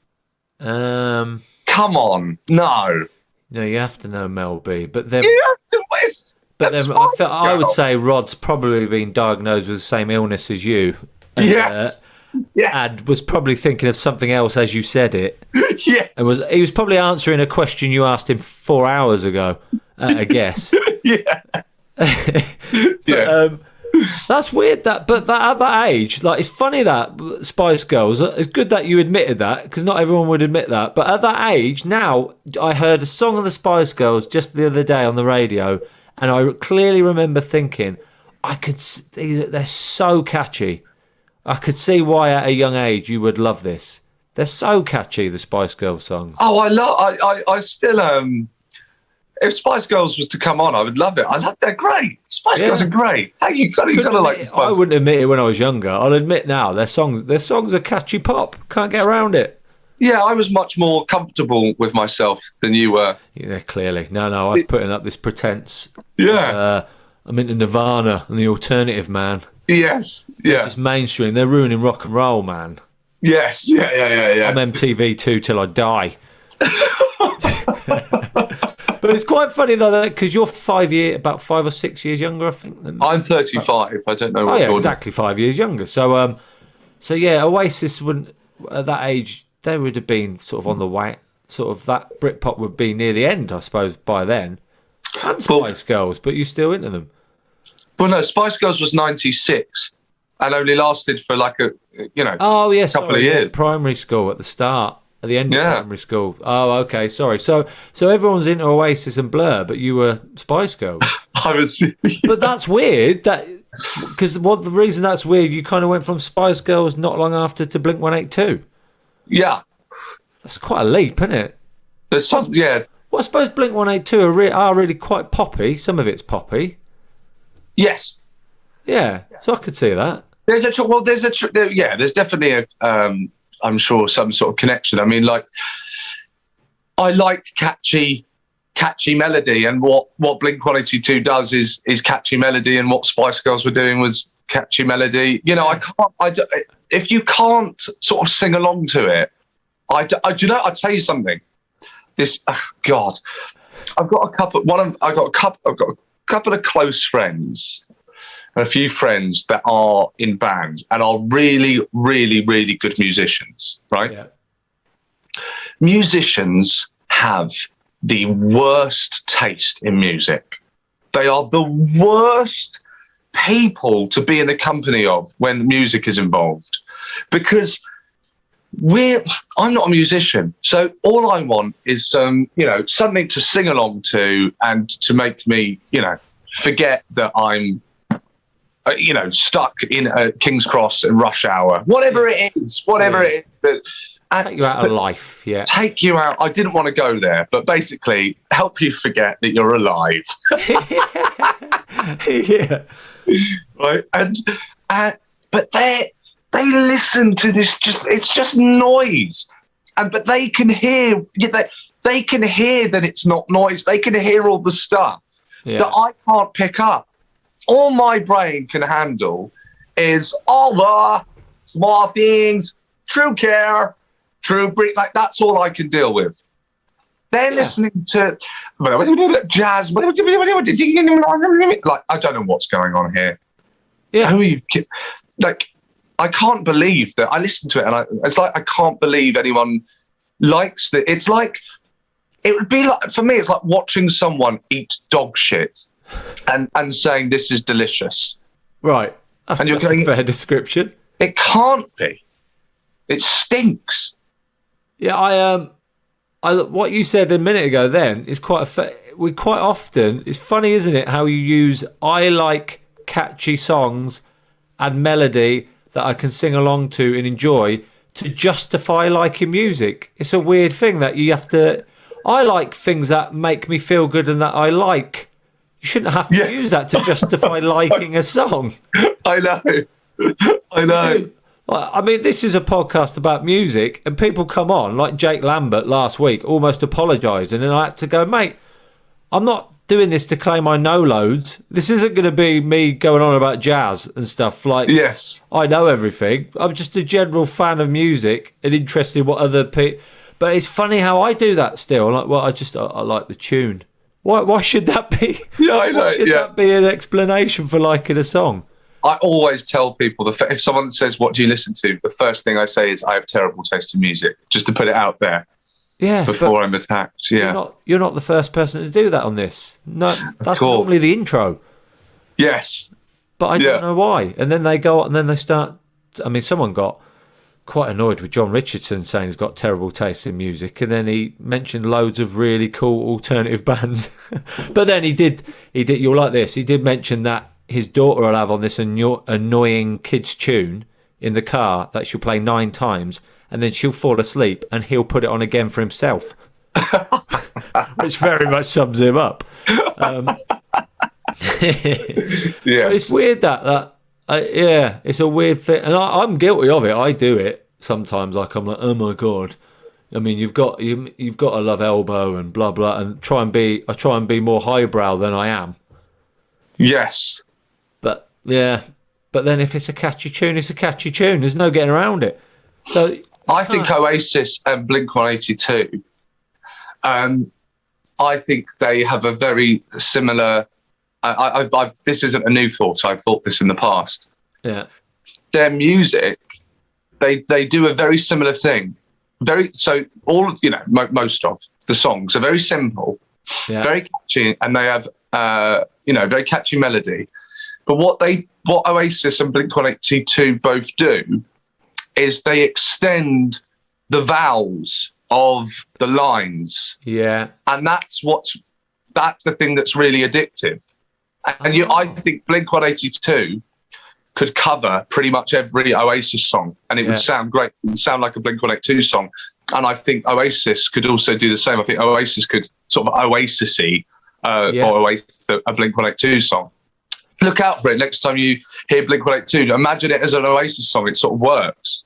[SPEAKER 3] Come on, no.
[SPEAKER 1] No, you have to know Mel B, but then.
[SPEAKER 3] You have to.
[SPEAKER 1] I would say Rod's probably been diagnosed with the same illness as you. And,
[SPEAKER 3] yes.
[SPEAKER 1] And was probably thinking of something else as you said it.
[SPEAKER 3] Yes.
[SPEAKER 1] And he was probably answering a question you asked him 4 hours ago, I guess.
[SPEAKER 3] Yeah.
[SPEAKER 1] But, that's weird. But at that age, it's funny that Spice Girls. It's good that you admitted that, because not everyone would admit that. But at that age, now I heard a song of the Spice Girls just the other day on the radio, and I clearly remember thinking, they're so catchy. I could see why at a young age you would love this. They're so catchy, the Spice Girls songs.
[SPEAKER 3] Oh, I still if Spice Girls was to come on, I would love it. They're great. Spice Girls are great. Hey, you got to like the Spice.
[SPEAKER 1] I wouldn't admit it when I was younger. I'll admit now their songs are catchy pop. Can't get around it.
[SPEAKER 3] Yeah, I was much more comfortable with myself than you were.
[SPEAKER 1] Yeah, clearly. No, I was putting up this pretense.
[SPEAKER 3] Yeah.
[SPEAKER 1] I'm into Nirvana and the alternative, man.
[SPEAKER 3] Yes. Yeah.
[SPEAKER 1] Just mainstream. They're ruining rock and roll, man.
[SPEAKER 3] Yes. Yeah.
[SPEAKER 1] I'm MTV2 till I die. But it's quite funny though, because you're about 5 or 6 years younger, I think.
[SPEAKER 3] I'm 35. I don't know what you're
[SPEAKER 1] exactly 5 years younger. So yeah, Oasis wouldn't at that age. They would have been sort of on the way. Sort of that Britpop would be near the end, I suppose, by then. And Spice Girls, but you're still into them.
[SPEAKER 3] Well, no, Spice Girls was 96 and only lasted for like a couple of years.
[SPEAKER 1] Primary school at the start, at the end of primary school. Oh, okay, sorry. So everyone's into Oasis and Blur, but you were Spice Girls.
[SPEAKER 3] I was.
[SPEAKER 1] But that's weird. Because the reason that's weird, you kind of went from Spice Girls not long after to Blink-182.
[SPEAKER 3] Yeah,
[SPEAKER 1] that's quite a leap, isn't it?
[SPEAKER 3] There's some, yeah.
[SPEAKER 1] Well, I suppose Blink-182 are really quite poppy. Some of it's poppy.
[SPEAKER 3] Yes.
[SPEAKER 1] Yeah, so I could see that.
[SPEAKER 3] There's definitely a, I'm sure, some sort of connection. I mean, like, I like catchy melody, and what Blink-182 does is catchy melody, and what Spice Girls were doing was catchy melody. You know, if you can't sort of sing along to it, I'll tell you something. God, I've got a couple of close friends, and a few friends that are in bands and are really, really, really good musicians, right? Yeah. Musicians have the worst taste in music. They are the worst people to be in the company of when music is involved, because I'm not a musician, so all I want is something to sing along to and to make me forget that I'm stuck in King's Cross and rush hour, whatever it is. But
[SPEAKER 1] take you out of life, yeah.
[SPEAKER 3] Take you out. I didn't want to go there, but basically help you forget that you're alive.
[SPEAKER 1] Yeah.
[SPEAKER 3] Right. And but they listen to this. It's just noise, but they can hear. They can hear that it's not noise. They can hear all the stuff that I can't pick up. All my brain can handle is all the small things, true care, true breed. Like, that's all I can deal with. They're listening to jazz. Like, I don't know what's going on here.
[SPEAKER 1] Yeah.
[SPEAKER 3] Who are you? Like, I can't believe that I listened to it, and it's like I can't believe anyone likes that. It's like, it would be like, for me, it's like watching someone eat dog shit and saying this is delicious.
[SPEAKER 1] Right. That's a fair description.
[SPEAKER 3] It can't be. It stinks.
[SPEAKER 1] Yeah, I what you said a minute ago then is quite often, it's funny, isn't it, how you use I like catchy songs and melody that I can sing along to and enjoy to justify liking music. It's a weird thing that you have to. I like things that make me feel good and that I like. You shouldn't have to use that to justify liking a song.
[SPEAKER 3] I know.
[SPEAKER 1] I mean, this is a podcast about music, and people come on, like Jake Lambert last week, almost apologising, and I had to go, mate, I'm not doing this to claim I know loads. This isn't going to be me going on about jazz and stuff. Like,
[SPEAKER 3] yes,
[SPEAKER 1] I know everything. I'm just a general fan of music and interested in what other people... But it's funny how I do that still. I'm like, well, I like the tune. Why should that be?
[SPEAKER 3] Yeah, I know.
[SPEAKER 1] Why should that be an explanation for liking a song?
[SPEAKER 3] I always tell people, if someone says, what do you listen to? The first thing I say is, I have terrible taste in music, just to put it out there.
[SPEAKER 1] Yeah.
[SPEAKER 3] Before I'm attacked. Yeah.
[SPEAKER 1] You're not the first person to do that on this. No, that's normally the intro.
[SPEAKER 3] Yes.
[SPEAKER 1] But I don't know why. And then they go and then they start. I mean, someone got quite annoyed with John Richardson saying he's got terrible taste in music, and then he mentioned loads of really cool alternative bands. But then he did. You'll like this. He did mention that his daughter will have on this annoying kids tune in the car that she'll play 9 times, and then she'll fall asleep and he'll put it on again for himself. Which very much sums him up.
[SPEAKER 3] Yes.
[SPEAKER 1] It's weird that it's a weird thing, and I'm guilty of it. I do it sometimes. Like, I'm like, oh my god. I mean, you've got to love Elbow and blah blah, and I try and be more highbrow than I am.
[SPEAKER 3] Yes.
[SPEAKER 1] But then if it's a catchy tune, it's a catchy tune. There's no getting around it. So
[SPEAKER 3] I think Oasis and Blink-182, I think they have a very similar. This isn't a new thought. I've thought this in the past.
[SPEAKER 1] Yeah.
[SPEAKER 3] Their music, they do a very similar thing. Most of the songs are very simple, very catchy, and they have very catchy melody. But what Oasis and Blink-182 both do is they extend the vowels of the lines.
[SPEAKER 1] Yeah.
[SPEAKER 3] And that's the thing that's really addictive. And I think Blink-182 could cover pretty much every Oasis song, and it would sound great. It would sound like a Blink-182 song. And I think Oasis could also do the same. I think Oasis could sort of Oasis-y or a Blink-182 song. Look out for it next time you hear Blink-182. Imagine it as an Oasis song. It sort of works.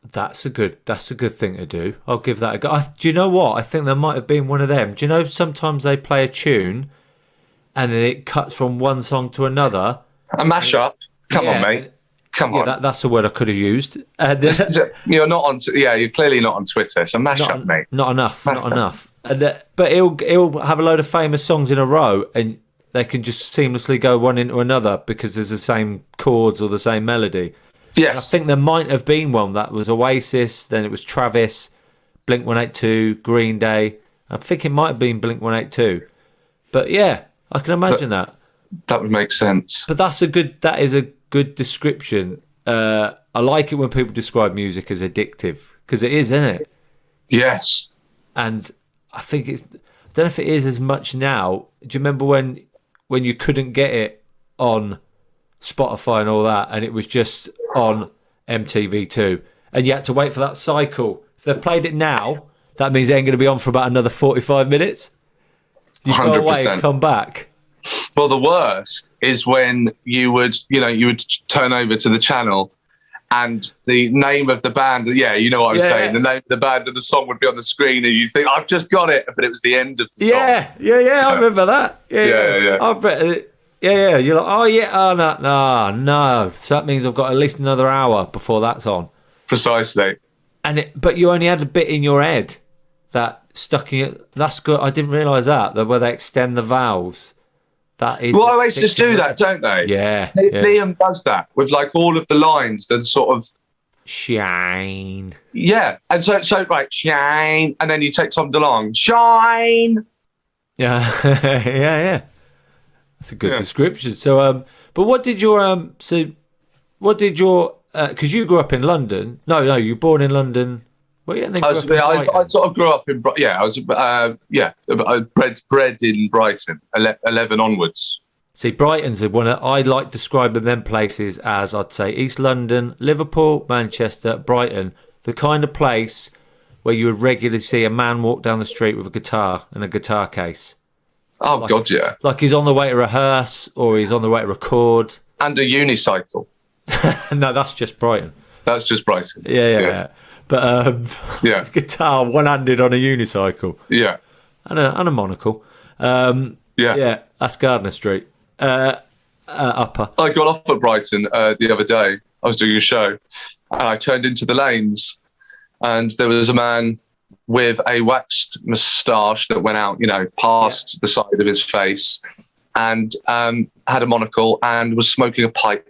[SPEAKER 1] That's a good thing to do. I'll give that a go. Do you know what? I think there might have been one of them. Do you know sometimes they play a tune and then it cuts from one song to another?
[SPEAKER 3] A mashup. Come on, mate. Come on.
[SPEAKER 1] That's the word I could have used.
[SPEAKER 3] You're not on. You're clearly not on Twitter. It's a mashup, mate.
[SPEAKER 1] Not enough. Not enough. But he'll have a load of famous songs in a row, and they can just seamlessly go one into another because there's the same chords or the same melody.
[SPEAKER 3] Yes.
[SPEAKER 1] And I think there might have been one that was Oasis, then it was Travis, Blink-182, Green Day. I think it might have been Blink-182. But yeah, I can imagine that.
[SPEAKER 3] That would make sense.
[SPEAKER 1] But that is a good description. I like it when people describe music as addictive, because it is, isn't it?
[SPEAKER 3] Yes.
[SPEAKER 1] And I think I don't know if it is as much now. Do you remember when you couldn't get it on Spotify and all that, and it was just on MTV2, and you had to wait for that cycle? If they've played it now, that means it ain't going to be on for about another 45 minutes. You go away and come back.
[SPEAKER 3] Well, the worst is when you would turn over to the channel and the name of the band, you know what I'm saying, the name of the band and the song would be on the screen and you think, I've just got it, but it was the end of the song.
[SPEAKER 1] I remember that. Yeah. I bet. Yeah, you're like, no. So that means I've got at least another hour before that's on.
[SPEAKER 3] Precisely.
[SPEAKER 1] But you only had a bit in your head that stuck in it. That's good. I didn't realise that where they extend the vowels. That is.
[SPEAKER 3] Well, Oasis do that, don't they?
[SPEAKER 1] Yeah.
[SPEAKER 3] Liam does that with like all of the lines. The sort of
[SPEAKER 1] shine.
[SPEAKER 3] Yeah, and so right, shine, and then you take Tom DeLonge, shine.
[SPEAKER 1] Yeah, yeah. That's a good description. So, but what did your because you grew up in London? No, you were born in London. Well, yeah,
[SPEAKER 3] I sort of grew up in I was bred in Brighton, 11 onwards.
[SPEAKER 1] See, Brighton's one I like describing them places as, I'd say, East London, Liverpool, Manchester, Brighton, the kind of place where you would regularly see a man walk down the street with a guitar and a guitar case.
[SPEAKER 3] Oh, God, yeah.
[SPEAKER 1] Like he's on the way to rehearse or he's on the way to record.
[SPEAKER 3] And a unicycle.
[SPEAKER 1] No, that's just Brighton.
[SPEAKER 3] That's just Brighton.
[SPEAKER 1] Yeah. But his guitar one-handed on a unicycle.
[SPEAKER 3] Yeah.
[SPEAKER 1] And a monocle. Yeah, that's Gardner Street. Upper.
[SPEAKER 3] I got off at Brighton the other day. I was doing a show and I turned into the lanes and there was a man with a waxed moustache that went out, past the side of his face and had a monocle and was smoking a pipe.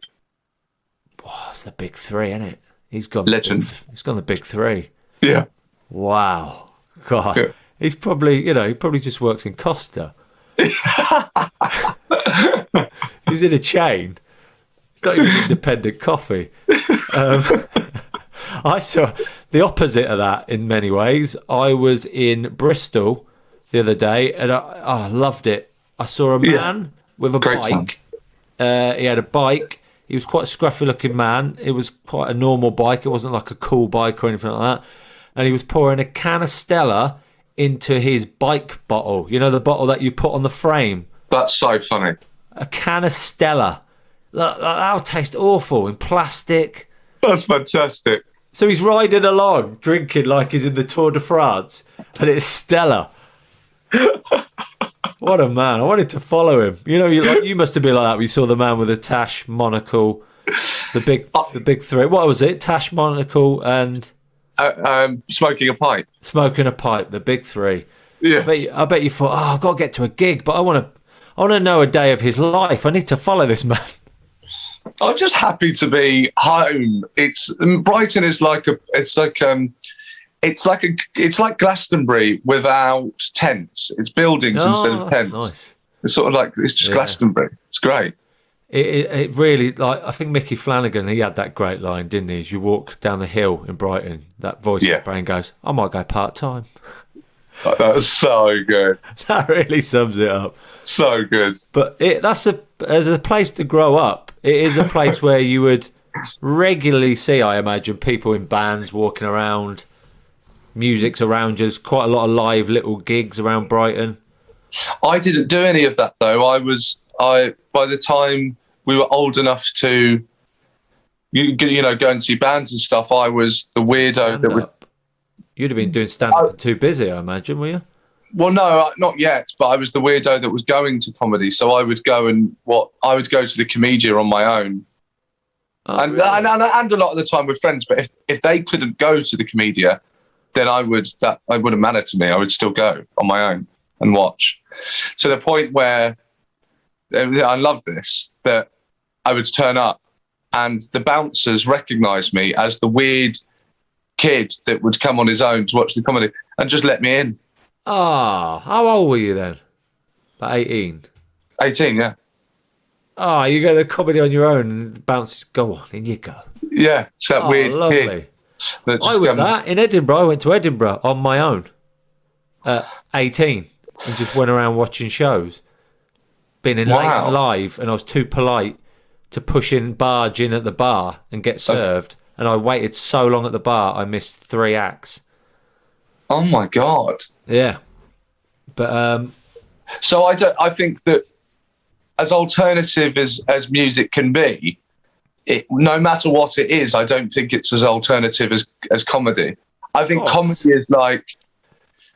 [SPEAKER 1] Oh, it's the big three, isn't it? He's gone
[SPEAKER 3] legend.
[SPEAKER 1] He's gone the big three.
[SPEAKER 3] Yeah.
[SPEAKER 1] Wow. God. Yeah. He's probably, he probably just works in Costa. He's in a chain. It's not even independent coffee. I saw the opposite of that in many ways. I was in Bristol the other day and I loved it. I saw a man with a bike. He had a bike. He was quite a scruffy looking man. It was quite a normal bike. It wasn't like a cool bike or anything like that. And he was pouring a can of Stella into his bike bottle. You know, the bottle that you put on the frame.
[SPEAKER 3] That's so funny.
[SPEAKER 1] A can of Stella. That'll taste awful in plastic.
[SPEAKER 3] That's fantastic.
[SPEAKER 1] So he's riding along, drinking like he's in the Tour de France. And it's Stella. What a man. I wanted to follow him. You must have been like that when you saw the man with the tash, monocle, the big three. What was it? Tash, monocle and...
[SPEAKER 3] smoking a pipe.
[SPEAKER 1] Smoking a pipe, the big three.
[SPEAKER 3] Yes.
[SPEAKER 1] I bet you thought, I've got to get to a gig, but I want to know a day of his life. I need to follow this man.
[SPEAKER 3] I'm just happy to be home. Brighton is it's like Glastonbury without tents. It's buildings instead of tents.
[SPEAKER 1] Nice.
[SPEAKER 3] It's sort of like it's just Glastonbury. It's great.
[SPEAKER 1] It really, like, I think Mickey Flanagan, he had that great line, didn't he? As you walk down the hill in Brighton, that voice in your brain goes, I might go part-time.
[SPEAKER 3] That was so good.
[SPEAKER 1] That really sums it up.
[SPEAKER 3] So good.
[SPEAKER 1] But as a place to grow up, it is a place where you would regularly see, I imagine, people in bands walking around, music's around you. There's quite a lot of live little gigs around Brighton.
[SPEAKER 3] I didn't do any of that, though. By the time we were old enough to, go and see bands and stuff, I was the weirdo that would.
[SPEAKER 1] You'd have been doing stand-up too busy, I imagine, were you?
[SPEAKER 3] Well, no, not yet. But I was the weirdo that was going to comedy, so I would go to the Comedia on my own, and a lot of the time with friends. But if they couldn't go to the Comedia, then I wouldn't matter to me. I would still go on my own and watch, to the point where. I love this, that I would turn up and the bouncers recognised me as the weird kid that would come on his own to watch the comedy and just let me in.
[SPEAKER 1] Ah, how old were you then? About 18?
[SPEAKER 3] 18, yeah.
[SPEAKER 1] Ah, you go to comedy on your own and the bouncers go on, in you go.
[SPEAKER 3] Yeah, it's that weird
[SPEAKER 1] lovely
[SPEAKER 3] kid.
[SPEAKER 1] I was that in Edinburgh. I went to Edinburgh on my own at 18 and just went around watching shows. Been in late and live, and I was too polite to barge in at the bar and get served. And I waited so long at the bar, I missed 3 acts.
[SPEAKER 3] Oh my God!
[SPEAKER 1] Yeah, but
[SPEAKER 3] so I think that as alternative as music can be, no matter what it is, I don't think it's as alternative as comedy. I think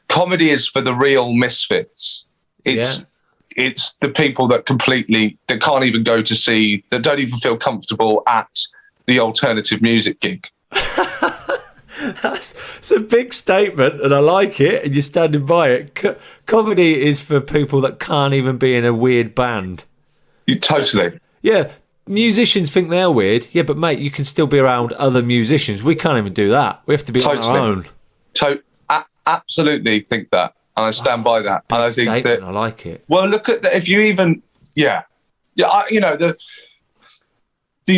[SPEAKER 3] comedy is for the real misfits. It's the people that can't even go to see, that don't even feel comfortable at the alternative music gig.
[SPEAKER 1] That's a big statement, and I like it, and you're standing by it. Comedy is for people that can't even be in a weird band.
[SPEAKER 3] Totally.
[SPEAKER 1] Yeah, musicians think they're weird. Yeah, but mate, you can still be around other musicians. We can't even do that. We have to be on our own.
[SPEAKER 3] Absolutely think that. And I stand by that. And I think that
[SPEAKER 1] I like it.
[SPEAKER 3] Well, look at that. If you even, the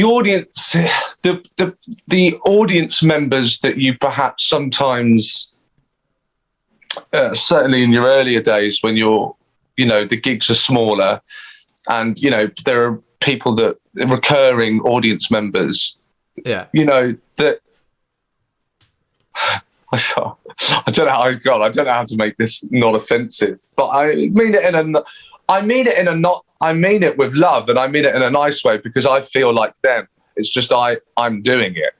[SPEAKER 3] audience, the audience members that you perhaps sometimes, certainly in your earlier days when the gigs are smaller, and there are people that recurring audience members.
[SPEAKER 1] Yeah.
[SPEAKER 3] That. I don't know how to make this not offensive, but I mean it with love, and I mean it in a nice way, because I feel like them. It's just I'm doing it,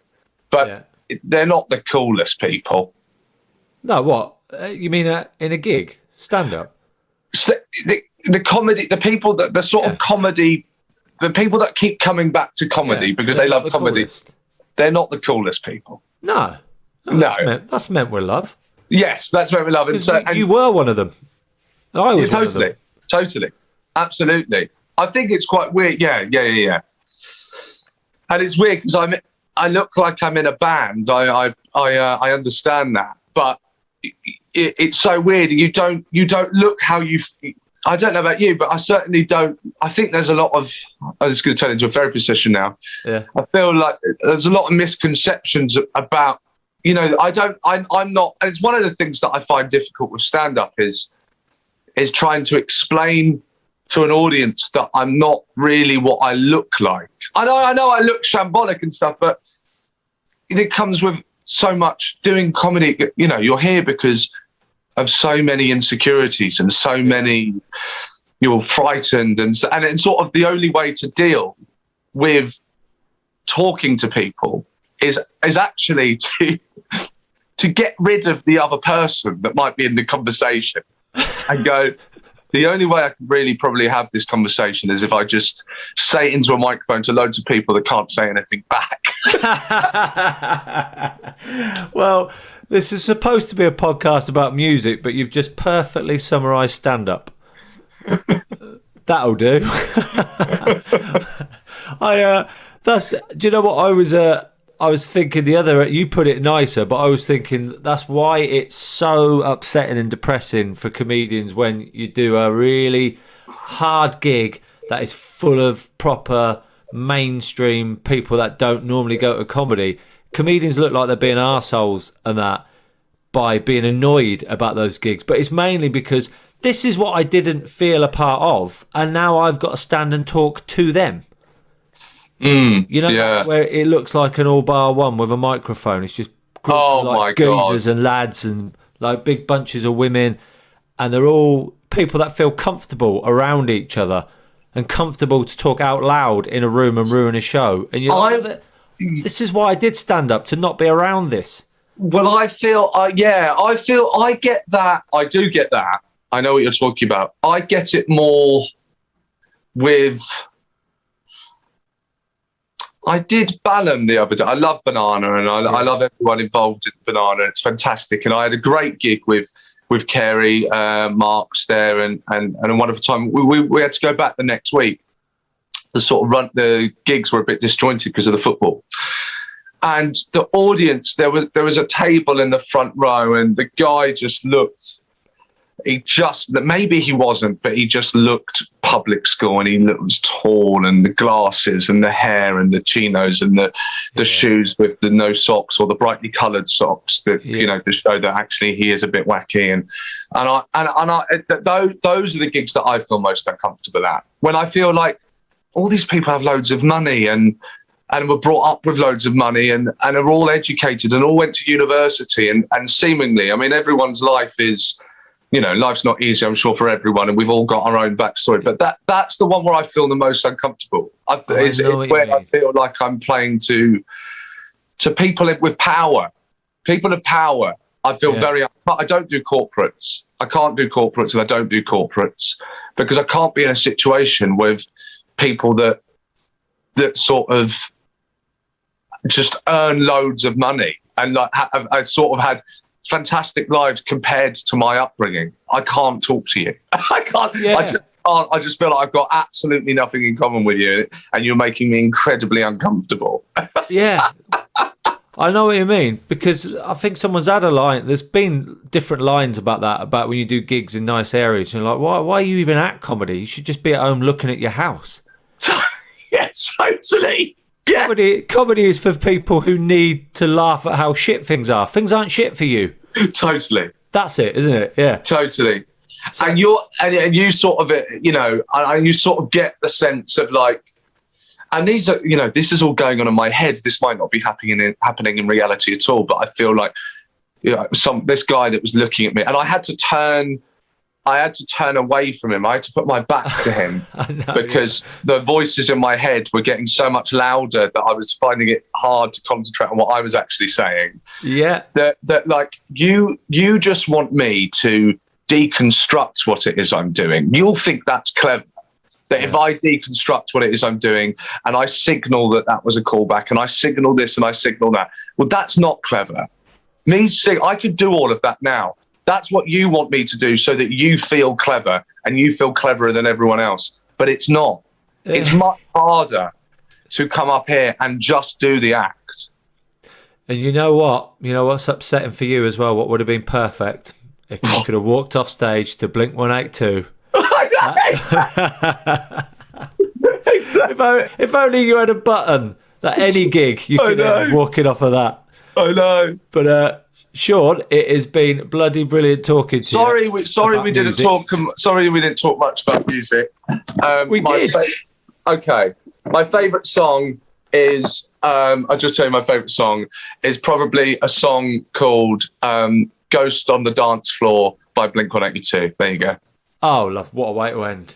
[SPEAKER 3] but they're not the coolest people.
[SPEAKER 1] No, what you mean in a gig, stand up?
[SPEAKER 3] So the comedy, the people that the sort of comedy, the people that keep coming back to comedy because they love comedy. Coolest. They're not the coolest people.
[SPEAKER 1] No. That's meant with love.
[SPEAKER 3] Yes, that's meant with love.
[SPEAKER 1] And you were one of them. I was one of them.
[SPEAKER 3] Totally. Absolutely. I think it's quite weird. Yeah. And it's weird because I look like I'm in a band. I understand that, but it's so weird. You don't look how you. I don't know about you, but I certainly don't. I think there's a lot of. This is going to turn into a therapy session now.
[SPEAKER 1] Yeah.
[SPEAKER 3] I feel like there's a lot of misconceptions about. I'm not, and it's one of the things that I find difficult with stand-up is trying to explain to an audience that I'm not really what I look like. I know I look shambolic and stuff, but it comes with so much doing comedy. You're here because of so many insecurities and so many, you're frightened, and it's sort of the only way to deal with talking to people is actually to get rid of the other person that might be in the conversation and go, the only way I can really probably have this conversation is if I just say it into a microphone to loads of people that can't say anything back.
[SPEAKER 1] Well, this is supposed to be a podcast about music, but you've just perfectly summarised stand-up. That'll do. Do you know what I was thinking you put it nicer, but I was thinking that's why it's so upsetting and depressing for comedians when you do a really hard gig that is full of proper mainstream people that don't normally go to comedy. Comedians look like they're being arseholes and that by being annoyed about those gigs. But it's mainly because this is what I didn't feel a part of, and now I've got to stand and talk to them. You know, where it looks like an all-bar one with a microphone. It's just groups of like geezers and lads and like big bunches of women, and they're all people that feel comfortable around each other and comfortable to talk out loud in a room and ruin a show. And you're like, this is why I did stand up, to not be around this.
[SPEAKER 3] Well, I feel I get that. I do get that. I know what you're talking about. I get it more with... I did Balham the other day. I love Banana, and I love everyone involved in Banana. It's fantastic. And I had a great gig with Kerry, Marks there, and a wonderful time. We had to go back the next week. The gigs were a bit disjointed because of the football. And the audience, there was a table in the front row, and the guy just looked... maybe he wasn't, but he just looked public school, and he was tall, and the glasses and the hair and the chinos and the shoes with the no socks or the brightly coloured socks that to show that actually he is a bit wacky. And those are the gigs that I feel most uncomfortable at, when I feel like all these people have loads of money and were brought up with loads of money and are all educated and all went to university and seemingly, I mean, everyone's life is... life's not easy, I'm sure, for everyone, and we've all got our own backstory. But that's the one where I feel the most uncomfortable. It's where I feel like I'm playing to people with power. People of power. I feel I don't do corporates. I can't do corporates, and I don't do corporates because I can't be in a situation with people that sort of just earn loads of money and like I sort of had fantastic lives compared to my upbringing. I can't talk to you. I can't. Yeah. I just can't. I just feel like I've got absolutely nothing in common with you, and you're making me incredibly uncomfortable.
[SPEAKER 1] Yeah, I know what you mean, because I think someone's had a line. There's been different lines about that, about when you do gigs in nice areas. You're like, why are you even at comedy? You should just be at home looking at your house.
[SPEAKER 3] Yes, totally. Yeah.
[SPEAKER 1] Comedy is for people who need to laugh at how shit things are. Things aren't shit for you.
[SPEAKER 3] Totally.
[SPEAKER 1] That's it, isn't it? Yeah.
[SPEAKER 3] Totally. So, and you sort of, you sort of get the sense of like, and these are, this is all going on in my head. This might not be happening in reality at all, but I feel like, this guy that was looking at me, and I had to turn away from him. I had to put my back to him because the voices in my head were getting so much louder that I was finding it hard to concentrate on what I was actually saying. Yeah. That like, you just want me to deconstruct what it is I'm doing. You'll think that's clever. That if I deconstruct what it is I'm doing and I signal that was a callback and I signal this and I signal that, well, that's not clever. I could do all of that now. That's what you want me to do so that you feel clever and you feel cleverer than everyone else. But it's not. Yeah. It's much harder to come up here and just do the act.
[SPEAKER 1] And you know what? You know what's upsetting for you as well? What would have been perfect if you could have walked off stage to Blink 182. If only you had a button that any gig you could end walking off of that.
[SPEAKER 3] I know.
[SPEAKER 1] But Seann, it has been bloody brilliant talking to you.
[SPEAKER 3] Sorry we didn't talk much about music.
[SPEAKER 1] We did.
[SPEAKER 3] Okay. My favourite song is I'll just tell you my favourite song is probably a song called Ghost on the Dance Floor by Blink 182. There you go.
[SPEAKER 1] Oh, love, what a way to end.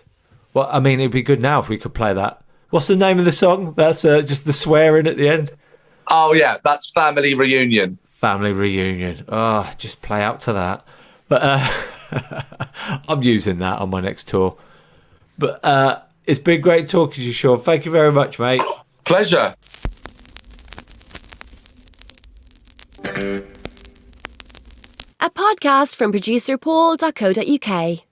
[SPEAKER 1] Well, I mean, it'd be good now if we could play that. What's the name of the song? That's just the swearing at the end.
[SPEAKER 3] Oh, yeah, that's Family Reunion.
[SPEAKER 1] Family Reunion. Oh, just play out to that. But I'm using that on my next tour. But it's been great talking to you, Seann. Thank you very much, mate.
[SPEAKER 3] Pleasure.
[SPEAKER 4] A podcast from producer Paul.co.uk.